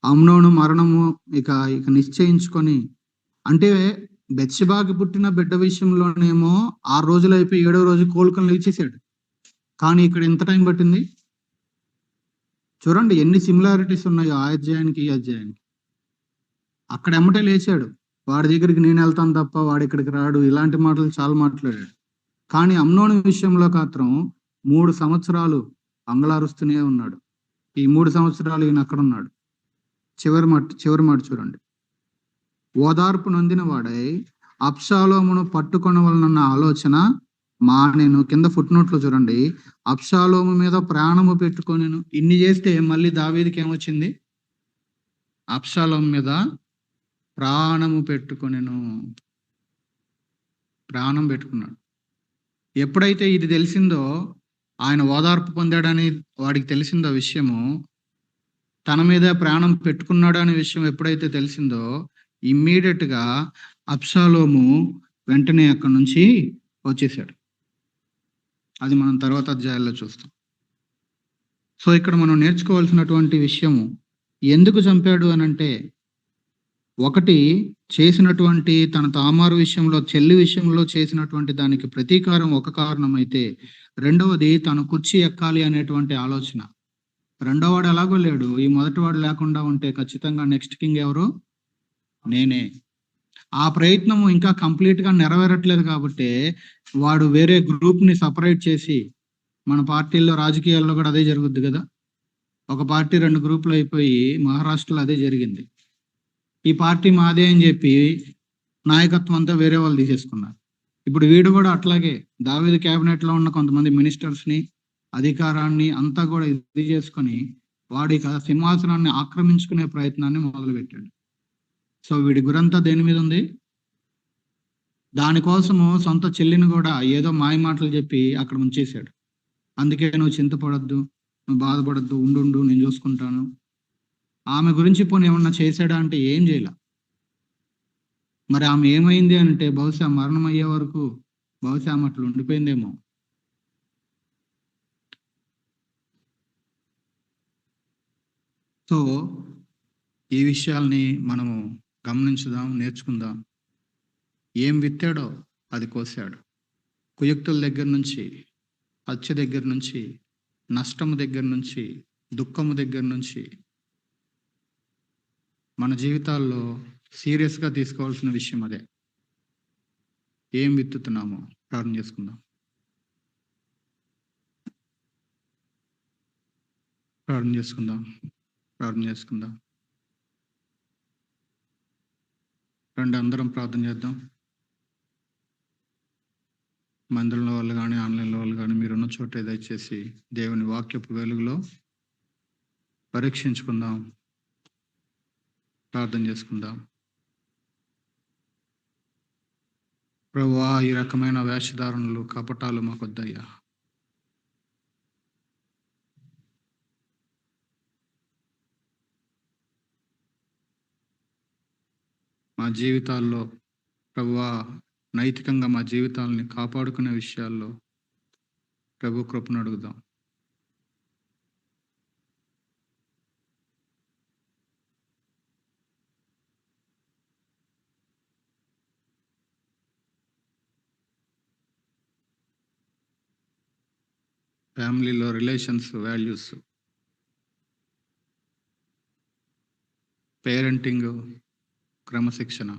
అమ్నోను మరణము ఇక నిశ్చయించుకొని, అంటే బెత్షెబాకి పుట్టిన బిడ్డ విషయంలోనేమో 6 రోజులు అయిపోయి 7వ రోజు కోలుకొని లేచేసాడు. కానీ ఇక్కడ ఎంత టైం పట్టింది చూడండి, ఎన్ని సిమిలారిటీస్ ఉన్నాయో ఆ అధ్యాయానికి ఈ అధ్యాయానికి. అక్కడ ఎమ్మటే లేచాడు, వాడి దగ్గరికి నేను వెళ్తాను తప్ప వాడు ఇక్కడికి రాడు, ఇలాంటి మాటలు చాలా మాట్లాడాడు. కానీ అమ్నోను విషయంలో మాత్రం 3 సంవత్సరాలు అంగలారుస్తూనే ఉన్నాడు. ఈ 3 సంవత్సరాలు ఈయన అక్కడ ఉన్నాడు. చివరి మాట చూడండి, ఓదార్పు నొందిన వాడై అబ్షాలోమును పట్టుకొనవలనన్న ఆలోచన మానేను. కింద ఫుట్ నోట్లో చూడండి, అబ్షాలోము మీద ప్రాణము పెట్టుకొనెను. ఇన్ని చేస్తే మళ్ళీ దావీదుకి ఏమొచ్చింది? అబ్షాలోము మీద ప్రాణము పెట్టుకొనెను, ప్రాణం పెట్టుకున్నాడు. ఎప్పుడైతే ఇది తెలిసిందో, ఆయన ఓదార్పు పొందాడని వాడికి తెలిసిందో విషయము, తన మీద ప్రాణం పెట్టుకున్నాడు అనే విషయం ఎప్పుడైతే తెలిసిందో, ఇమ్మీడియట్ గా అబ్షాలోము వెంటనే అక్కడి నుంచి వచ్చేసాడు. అది మనం తర్వాత అధ్యాయాల్లో చూస్తాం. సో ఇక్కడ మనం నేర్చుకోవాల్సినటువంటి విషయము, ఎందుకు చంపాడు అని అంటే, ఒకటి చేసినటువంటి తన తామారు విషయంలో, చెల్లి విషయంలో చేసినటువంటి దానికి ప్రతీకారం ఒక కారణం అయితే, రెండవది తను కుర్చీ ఎక్కాలి అనేటువంటి ఆలోచన. రెండోవాడు ఎలాగో లేడు, ఈ మొదటివాడు లేకుండా ఉంటే ఖచ్చితంగా నెక్స్ట్ కింగ్ ఎవరు? నేనే. ఆ ప్రయత్నము ఇంకా కంప్లీట్ గా నెరవేరట్లేదు కాబట్టి వాడు వేరే గ్రూప్ ని సపరేట్ చేసి, మన పార్టీల్లో రాజకీయాల్లో కూడా అదే జరుగుద్ది కదా, ఒక పార్టీ 2 గ్రూపులు అయిపోయి మహారాష్ట్రలో అదే జరిగింది. ఈ పార్టీ మాదే అని చెప్పి నాయకత్వం అంతా వేరే వాళ్ళు తీసేసుకున్నారు. ఇప్పుడు వీడు కూడా అట్లాగే దావీదు క్యాబినెట్ లో ఉన్న కొంతమంది మినిస్టర్స్ ని, అధికారాన్ని అంతా కూడా ఇది చేసుకొని వాడి సింహాసనాన్ని ఆక్రమించుకునే ప్రయత్నాన్ని మొదలుపెట్టాడు. సో వీడి గురంతా దేని మీద ఉంది? దానికోసము సొంత చెల్లిని కూడా ఏదో మాయ మాటలు చెప్పి అక్కడ ఉంచేశాడు. అందుకే నువ్వు చింతపడొద్దు, నువ్వు బాధపడొద్దు, ఉండు నేను చూసుకుంటాను. ఆమె గురించి పోనీ ఏమన్నా చేశాడా అంటే ఏం చేయలే. మరి ఆమె ఏమైంది అంటే బహుశా మరణం అయ్యే వరకు బహుశా ఆమె అట్లా ఉండిపోయిందేమో. సో ఈ విషయాల్ని మనము గమనించుదాం, నేర్చుకుందాం. ఏం విత్తాడో అది కోసాడు. కుయుక్తుల దగ్గర నుంచి, హత్య దగ్గర నుంచి, నష్టము దగ్గర నుంచి, దుఃఖము దగ్గర నుంచి మన జీవితాల్లో సీరియస్గా తీసుకోవాల్సిన విషయం అదే. ఏం విత్తుతున్నామో ప్రార్థన చేసుకుందాం. ప్రార్థన చేసుకుందాం. ప్రార్థన చేసుకుందాం. రండి అందరం ప్రార్థన చేద్దాం. మందిరంలో వాళ్ళు కానీ, ఆన్లైన్లో వాళ్ళు కానీ మీరున్న చోటే దయచేసి దేవుని వాక్యపు వెలుగులో పరీక్షించుకుందాం. ప్రార్థన చేసుకుందాం. ప్రభువా, ఈ రకమైన వేషధారణలు, కపటాలు మాకొద్దయ్యా. మా జీవితాల్లో ప్రభువా, నైతికంగా మా జీవితాలని కాపాడుకునే విషయాల్లో ప్రభు కృపను అడుగుదాం. ఫ్యామిలీలో రిలేషన్స్, వాల్యూస్, పేరెంటింగ్, క్రమశిక్షణ,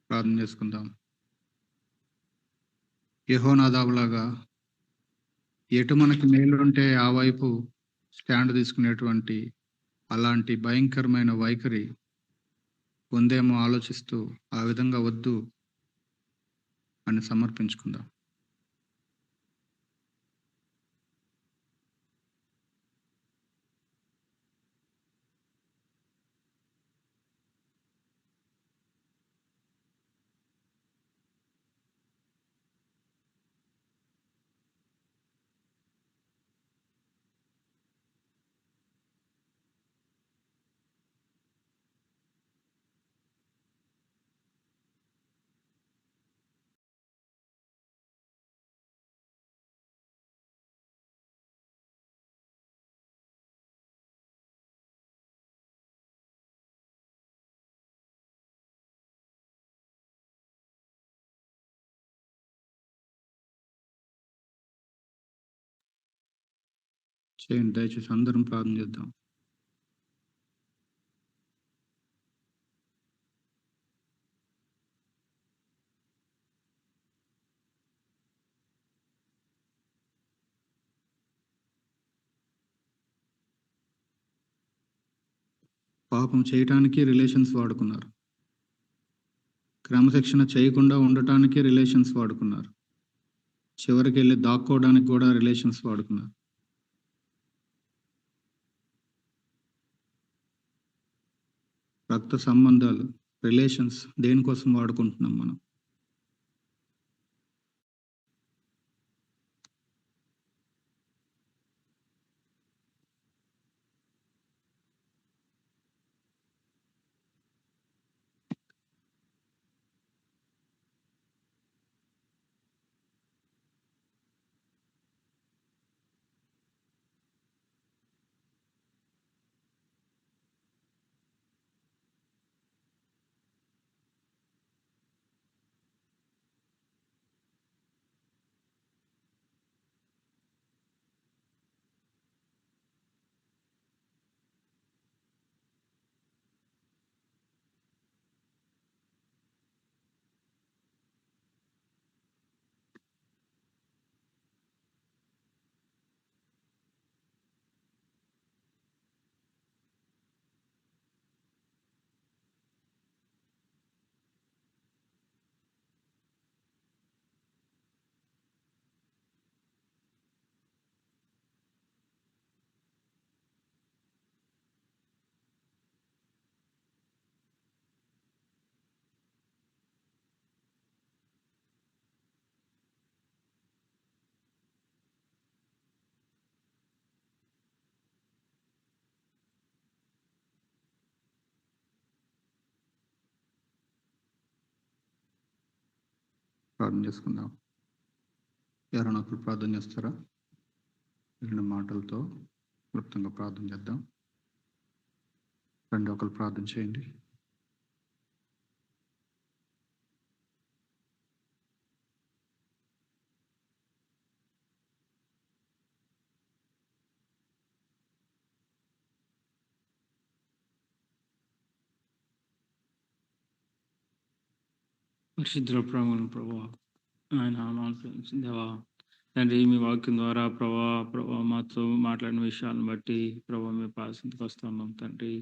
ప్రార్థన చేసుకుందాం. యెహోనాదాబులాగా ఎటు మనకి మేలుంటే ఆ వైపు స్టాండ్ తీసుకునేటువంటి అలాంటి భయంకరమైన వైఖరి ఉందేమో ఆలోచిస్తూ ఆ విధంగా వద్దు అని సమర్పించుకుందాం. చేయండి, దయచేసి అందరం ప్రార్థన చేద్దాం. పాపం చేయటానికి రిలేషన్స్ వాడుకున్నారు. క్రమశిక్షణ చేయకుండా ఉండటానికి రిలేషన్స్ వాడుకున్నారు. చివరికి వెళ్ళి దాక్కోవడానికి కూడా రిలేషన్స్ వాడుకున్నారు. రక్త సంబంధాలు, రిలేషన్స్ దేనికోసం వాడుకుంటున్నాం మనం? ప్రార్థన చేసుకుందాం. ఎవరైనా ఒకరు ప్రార్థన చేస్తారా? 2 మాటలతో క్లుప్తంగా ప్రార్థన చేద్దాం. రండి, ఒకరు ప్రార్థన చేయండి. పరిశుద్ధుల ప్రభువును ప్రభువా, ఆయన నామాలు దేవా తండ్రి, మీ వాక్యం ద్వారా ప్రభా మాతో మాట్లాడిన విషయాలను బట్టి ప్రభా మీ పాసింటికి వస్తున్నాం తండ్రి.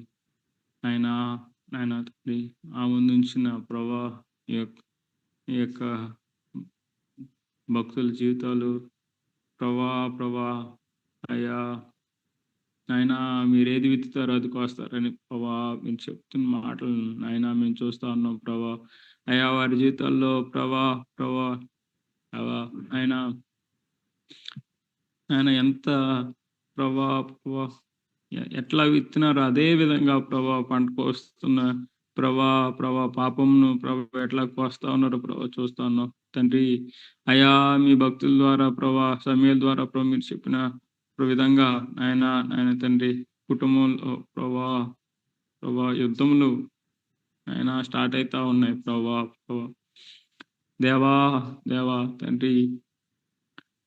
ఆయన ఆయన తండ్రి ఆ ముందు ఉంచిన ప్రభా ఈ యొక్క భక్తుల జీవితాలు ప్రభా అయ్యా ఆయన మీరేది విత్తుతారో అది కోస్తారని ప్రభా మీరు చెప్తున్న మాటలు ఆయన మేము చూస్తా ఉన్నాం ప్రభా. అయ్యా వారి జీవితాల్లో ప్రభా ఆయన ఆయన ఎంత ప్రభా ఎట్లా విత్తినారో అదే విధంగా ప్రభా పంట కోస్తున్న ప్రభా పాపంను ప్రభా ఎట్లా కోస్తా ఉన్నారో ప్రభా చూస్తా ఉన్నాం తండ్రి. అయ్యా మీ భక్తుల ద్వారా ప్రభా సమయాల ద్వారా ప్రభా మీరు చెప్పిన విధంగా ఆయన తండ్రి కుటుంబంలో ప్రభా యుద్ధములు ఆయన స్టార్ట్ అవుతా ఉన్నాయి ప్రభా దేవా తండ్రి.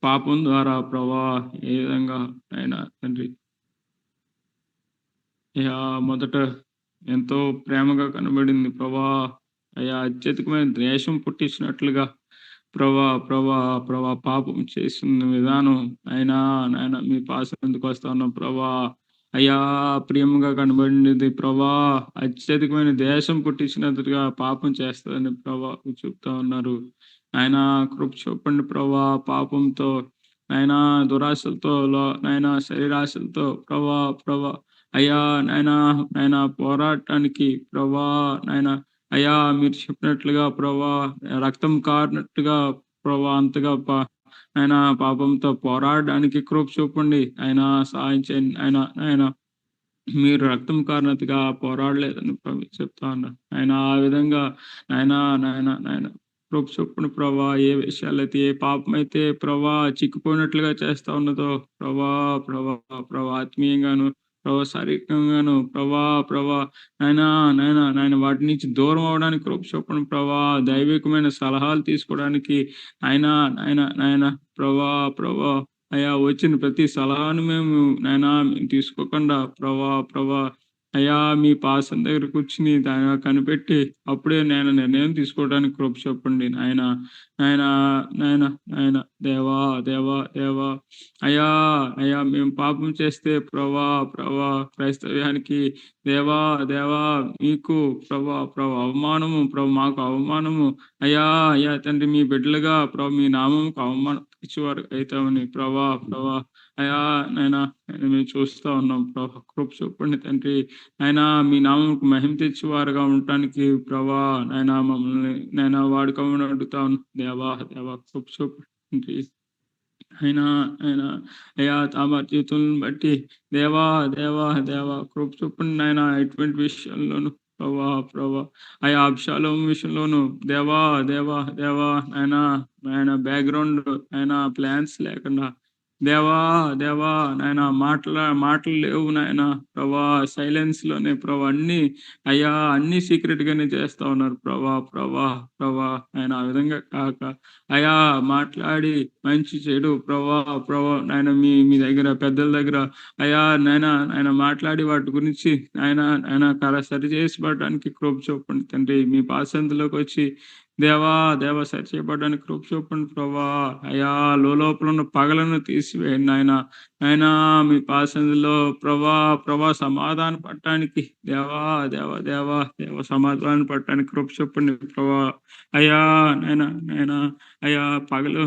పాపం ద్వారా ప్రభా ఏ విధంగా ఆయన తండ్రి మొదట ఎంతో ప్రేమగా కనబడింది ప్రభా. అయ్యా అత్యధికమైన ద్వేషం పుట్టించినట్లుగా ప్రభా పాపం చేసిన విధానం ఆయన మీ పాసం ఎందుకు వస్తా ఉన్నాం ప్రభా. అయ్యా ప్రేమగా కనబడినది ప్రభా అత్యధికమైన దేశం పుట్టించినట్టుగా పాపం చేస్తుందని ప్రభా చెప్తా ఉన్నారు. ఆయన కృప చూపండి ప్రభా. పాపంతో ఆయన దురాశలతో నాయన శరీరాశలతో ప్రభా అయ్యా నాయన పోరాటానికి ప్రభా నాయన అయ్యా మీరు చెప్పినట్లుగా ప్రభా రక్తం కారినట్టుగా ప్రభా అంతగా ఆయన పాపంతో పోరాడడానికి కృప చూపండి. ఆయన సహాయం చేయండి. ఆయన మీరు రక్తం కారణతగా పోరాడలేదని చెప్తా ఉన్నారు. ఆయన ఆ విధంగా నాయన కృప చొప్పున ప్రభా ఏ విషయాలైతే ఏ పాపం అయితే ప్రభా చిక్కుపోయినట్లుగా చేస్తా ఉన్నదో ప్రభా ఆత్మీయంగాను ప్రభా శారీరకంగాను ప్రభా నాయన వాటి నుంచి దూరం అవడానికి కృప చొప్పున ప్రభా దైవికమైన సలహాలు తీసుకోవడానికి ఆయన ప్రభా అయ్యా వచ్చిన ప్రతి సలహాను మేము తీసుకోకుండా ప్రభా అయ్యా మీ పాసం దగ్గర కూర్చుని దాని కనిపెట్టి అప్పుడే నేను నిర్ణయం తీసుకోవడానికి కృప చెప్పండి నాయన దేవా అయ్యా మేము పాపం చేస్తే ప్రభా క్రైస్తవ్యానికి దేవా మీకు ప్రభా అవమానము మాకు అవమానము అయ్యా తండ్రి మీ బిడ్డలుగా మీ నామంకు అవమానం ఇచ్చేవారు అవుతామని ప్రభా అయ్యా మేము చూస్తా ఉన్నాం ప్రభా కృప చూపండి తండ్రి. మీ నామంకు మహిమ తెచ్చేవారుగా ఉండటానికి ప్రభా మమ్మల్ని వాడుకోమని అడుగుతా ఉన్నాం దేవా కృప చూపండి. అయ్యా తమ జీవితాలను బట్టి దేవా కృప చూపండి ఎటువంటి విషయంలోను ప్రభా అయ్యా అభిషాలం విషయంలోను దేవా ఆయన బ్యాక్గ్రౌండ్ ప్లాన్స్ లేకుండా దేవా మాటలు లేవు నాయన ప్రభా సైలెన్స్ లోనే ప్రభా అన్ని సీక్రెట్ గానే చేస్తా ఉన్నారు ప్రభా ఆయన ఆ విధంగా కాక అయ్యా మాట్లాడి మంచి చెడు ప్రభా మీ దగ్గర పెద్దల దగ్గర అయ్యా ఆయన మాట్లాడి వాటి గురించి ఆయన సరి చేసిపడడానికి కృప చూపండి తండ్రి. మీ పాసందులోకి వచ్చి దేవా సరి చేయబడడానికి కృప చూపండి ప్రభా. అయ్యా లోపల ఉన్న పగలను తీసివేయండి ఆయన మీ పాసందులో ప్రభా సమాధాన పడటానికి దేవా సమాధానం పడటానికి కృప చూపండి ప్రభా. అయ్యా అయ్యా పగలు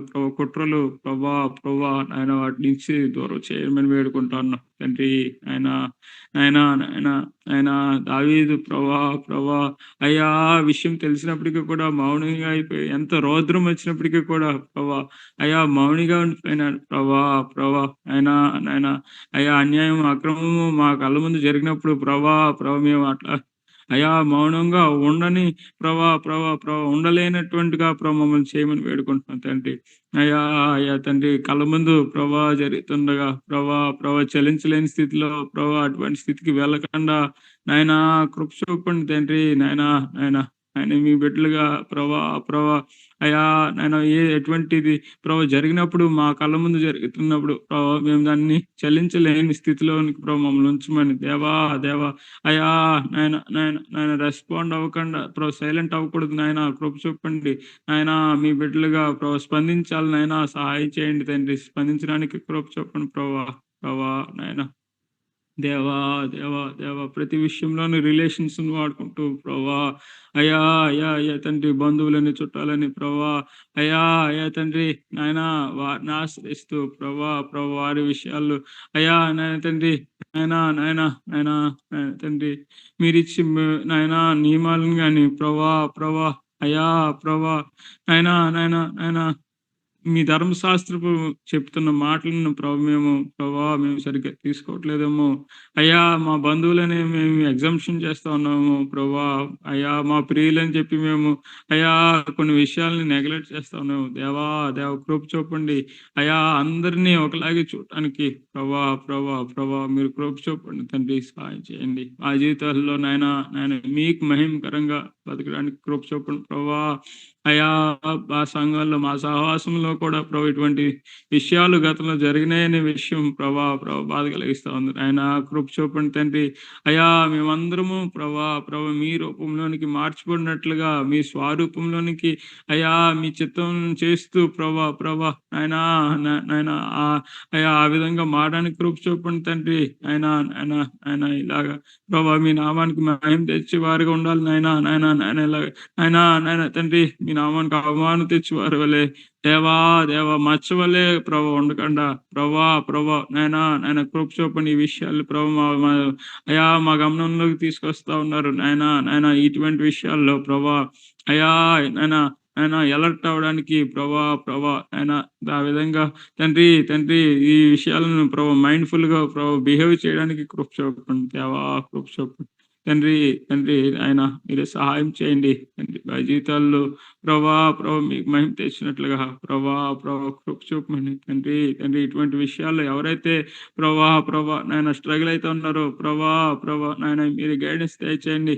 ప్రభా కుట్రలు ప్రభా ఆయన వాటి నుంచి దూరం చేయమని వేడుకుంటున్నాం తండ్రి. ఆయన దావీదు ప్రభా అయ్యా విషయం తెలిసినప్పటికీ కూడా మౌనంగా అయిపోయి ఎంత రౌద్రం వచ్చినప్పటికీ కూడా ప్రభా అయ్యా మౌనిగా ఉండిపోయినాడు ప్రభా ఆయన అయ్యా అన్యాయం అక్రమము మా కళ్ళ ముందు జరిగినప్పుడు ప్రభా మేము అట్లా అయా మౌనంగా ఉండని ఉండలేనటువంటిగా ప్రభా మమ్మల్ని చేయమని వేడుకుంటున్నాం తండ్రి. అయ్యా అయ్యా తండ్రి కళ్ళ ముందు జరుగుతుండగా చలించలేని స్థితిలో అటువంటి స్థితికి వెళ్ళకుండా నాయనా కృప చూపండి తండ్రి. నాయనా ఆయన మీ బిడ్డలుగా అయ్యా నాయన ఎటువంటిది జరిగినప్పుడు మా కళ్ళ ముందు జరుగుతున్నప్పుడు మేము దాన్ని చలించలేని స్థితిలోనికి మమ్మల్ని ఉంచమని దేవా అయ్యా నాయన రెస్పాండ్ అవ్వకుండా సైలెంట్ అవ్వకూడదు నాయన కృప చూపండి. ఆయన మీ బిడ్డలుగా స్పందించాలి నాయన సహాయం చేయండి తండ్రి. స్పందించడానికి కృప చూపండి నాయన దేవా ప్రతి విషయంలోనూ రిలేషన్స్ వాడుకుంటూ అయ్యా తండ్రి బంధువులని చుట్టాలని అయ్యా తండ్రి నాయన వారిని ఆశ్రయిస్తూ వారి విషయాలు అయ్యా నాయన తండ్రి నాయన తండ్రి మీరిచ్చి నాయన నియమాలను కానీ అయ్యా నాయన మీ ధర్మశాస్త్రపు చెప్తున్న మాటలను మేము సరిగ్గా తీసుకోవట్లేదేమో అయ్యా. మా బంధువులని మేము ఎగ్జంప్షన్ చేస్తా ఉన్నాము అయ్యా. మా ప్రియులని చెప్పి మేము అయ్యా కొన్ని విషయాలని నెగ్లెక్ట్ చేస్తా ఉన్నాము. దేవ కృప చూపండి అయ్యా. అందరినీ ఒకలాగే చూడటానికి మీరు కృప చూపండి తండ్రి. సహాయం చేయండి మా జీవితాల్లో నాయన మీకు మహిమకరంగా బతకడానికి కృప చూపండి అయ్యా. మా సంఘాల్లో మా సహవాసంలో కూడా ఇటువంటి విషయాలు గతంలో జరిగినాయనే విషయం బాధ కలిగిస్తా ఉంది. ఆయన కృప చూపండి తండ్రి అయ్యా. మేమందరము మీ రూపంలోనికి మార్చిపడినట్లుగా మీ స్వరూపంలోనికి అయ్యా మీ చిత్తం చేస్తూ ఆయన అయ్యా ఆ విధంగా మారడానికి కృప చూపండి తండ్రి. ఆయన ఇలాగా మీ నామానికి మహిమ తెచ్చి వారిగా ఉండాలి నాయన ఇలాగ తండ్రి. మీ నామానికి అవమానం తెచ్చి వారి వలె దేవా మచ్చ వలె ఉండకుండా నాయన కృప చూపండి. ఈ విషయాలు అయ్యా మా గమనంలోకి తీసుకొస్తా ఉన్నారు నాయన ఇటువంటి విషయాల్లో అయ్యా నాయన ఎలర్ట్ అవడానికి ఆయన ఆ విధంగా తండ్రి ఈ విషయాలను మైండ్ఫుల్ గా బిహేవ్ చేయడానికి కృప చూపండి దేవా. కృప చూపండి తండ్రి ఆయన మీరే సహాయం చేయండి తండ్రి. మా జీవితాల్లో మీకు మహిమ తెచ్చినట్లుగా కృప చూపమని తండ్రి. ఇటువంటి విషయాల్లో ఎవరైతే నాయన స్ట్రగుల్ అయితే ఉన్నారో నాయన మీరు గైడెన్స్ దయచేయండి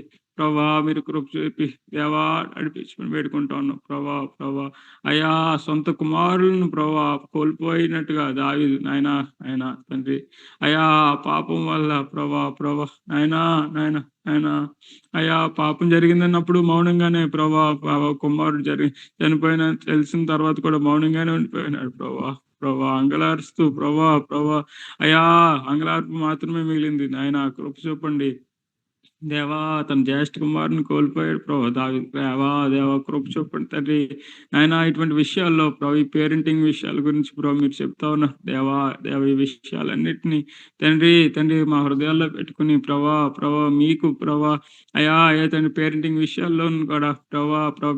మీరు కృప చూపి దేవా నడిపించమని వేడుకుంటా ఉన్నాం అయ్యా. సొంత కుమారులను కోల్పోయినట్టుగా దావీదు నాయన తండ్రి అయ్యా పాపం వల్ల నాయన అయ్యా పాపం జరిగిందన్నప్పుడు మౌనంగానే కుమారుడు చనిపోయిన తెలిసిన తర్వాత కూడా మౌనంగానే ఉండిపోయినాడు అంగలారుస్తూ అయ్యా అంగలార్పు మాత్రమే మిగిలింది నాయన కృప చూపండి దేవా. తన జ్యేష్ఠ కుమారుని కోల్పోయాడు దేవా కృప చూపండి తండ్రి. ఆయన ఇటువంటి విషయాల్లో ఈ పేరెంటింగ్ విషయాల గురించి మీరు చెప్తా ఉన్నారు దేవా. ఈ విషయాలన్నిటినీ తండ్రి మా హృదయాల్లో పెట్టుకుని మీకు అయ్యా తండ్రి పేరెంటింగ్ విషయాల్లో కూడా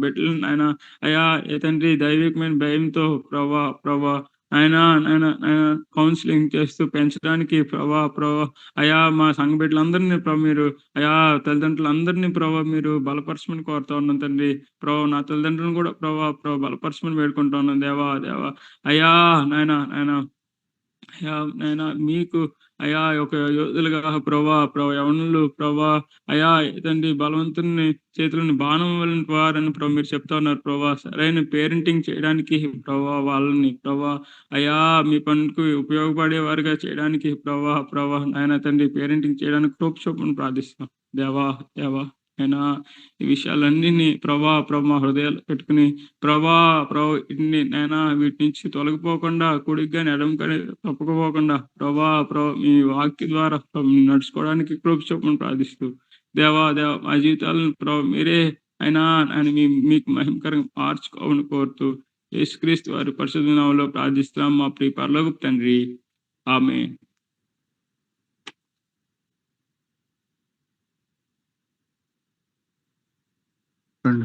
బిడ్డలు ఆయన అయ్యా తండ్రి దైవికమైన భయంతో ఆయన కౌన్సిలింగ్ చేస్తూ పెంచడానికి అయ్యా మా సంఘ బిడ్డలందరినీ మీరు అయ్యా తల్లిదండ్రులందరినీ మీరు బలపరచమని కోరుతా ఉన్నాం తండ్రి. నా తల్లిదండ్రులను కూడా బలపరచమని వేడుకుంటా ఉన్నాం దేవా. అయ్యా నాయన మీకు అయ్యా ఒక యోధులుగా యవనులు అయ్యా తండ్రి బలవంతుని చేతులను బాణం వలన వారని మీరు చెప్తా ఉన్నారు సరైన పేరెంటింగ్ చేయడానికి వాళ్ళని అయ్యా మీ పనులకు ఉపయోగపడే వారిగా చేయడానికి నాయన తండ్రి పేరెంటింగ్ చేయడానికి కృప చూపమని ప్రార్థిస్తాం దేవా. అయినా ఈ విషయాలన్నీ మా హృదయాలు పెట్టుకుని నైనా వీటి నుంచి తొలగిపోకుండా కుడికి కానీ ఎడమ కానీ తప్పకపోకుండా మీ వాక్య ద్వారా నడుచుకోవడానికి కృప చూపమని ప్రార్థిస్తూ దేవా మా జీవితాలను మీరే అయినా మీకు మహిమకరంగా మార్చుకోవాలని కోరుతూ యేసుక్రీస్తు వారి పరిశుద్ధ నామములో ప్రార్థిస్తున్నాం మా ప్రియ పరలోకపు తండ్రి. ఆమేన్.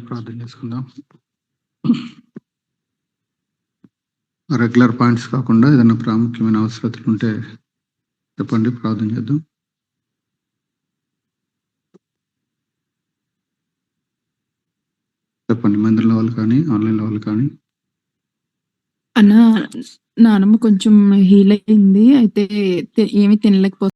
ప్రార్థన చేసుకుందాం. రెగ్యులర్ పాయింట్స్ కాకుండా ఏదైనా ప్రాముఖ్యమైన అవసరతలు ఉంటే చెప్పండి, ప్రార్థన చేద్దాం. చెప్పండి. మందిరంలో వాళ్ళు కానీ, ఆన్‌లైన్‌లో వాళ్ళు కానీ. నానమ్మ కొంచెం హీల్ అయింది. అయితే ఏమీ తినలేకపోతున్నారు.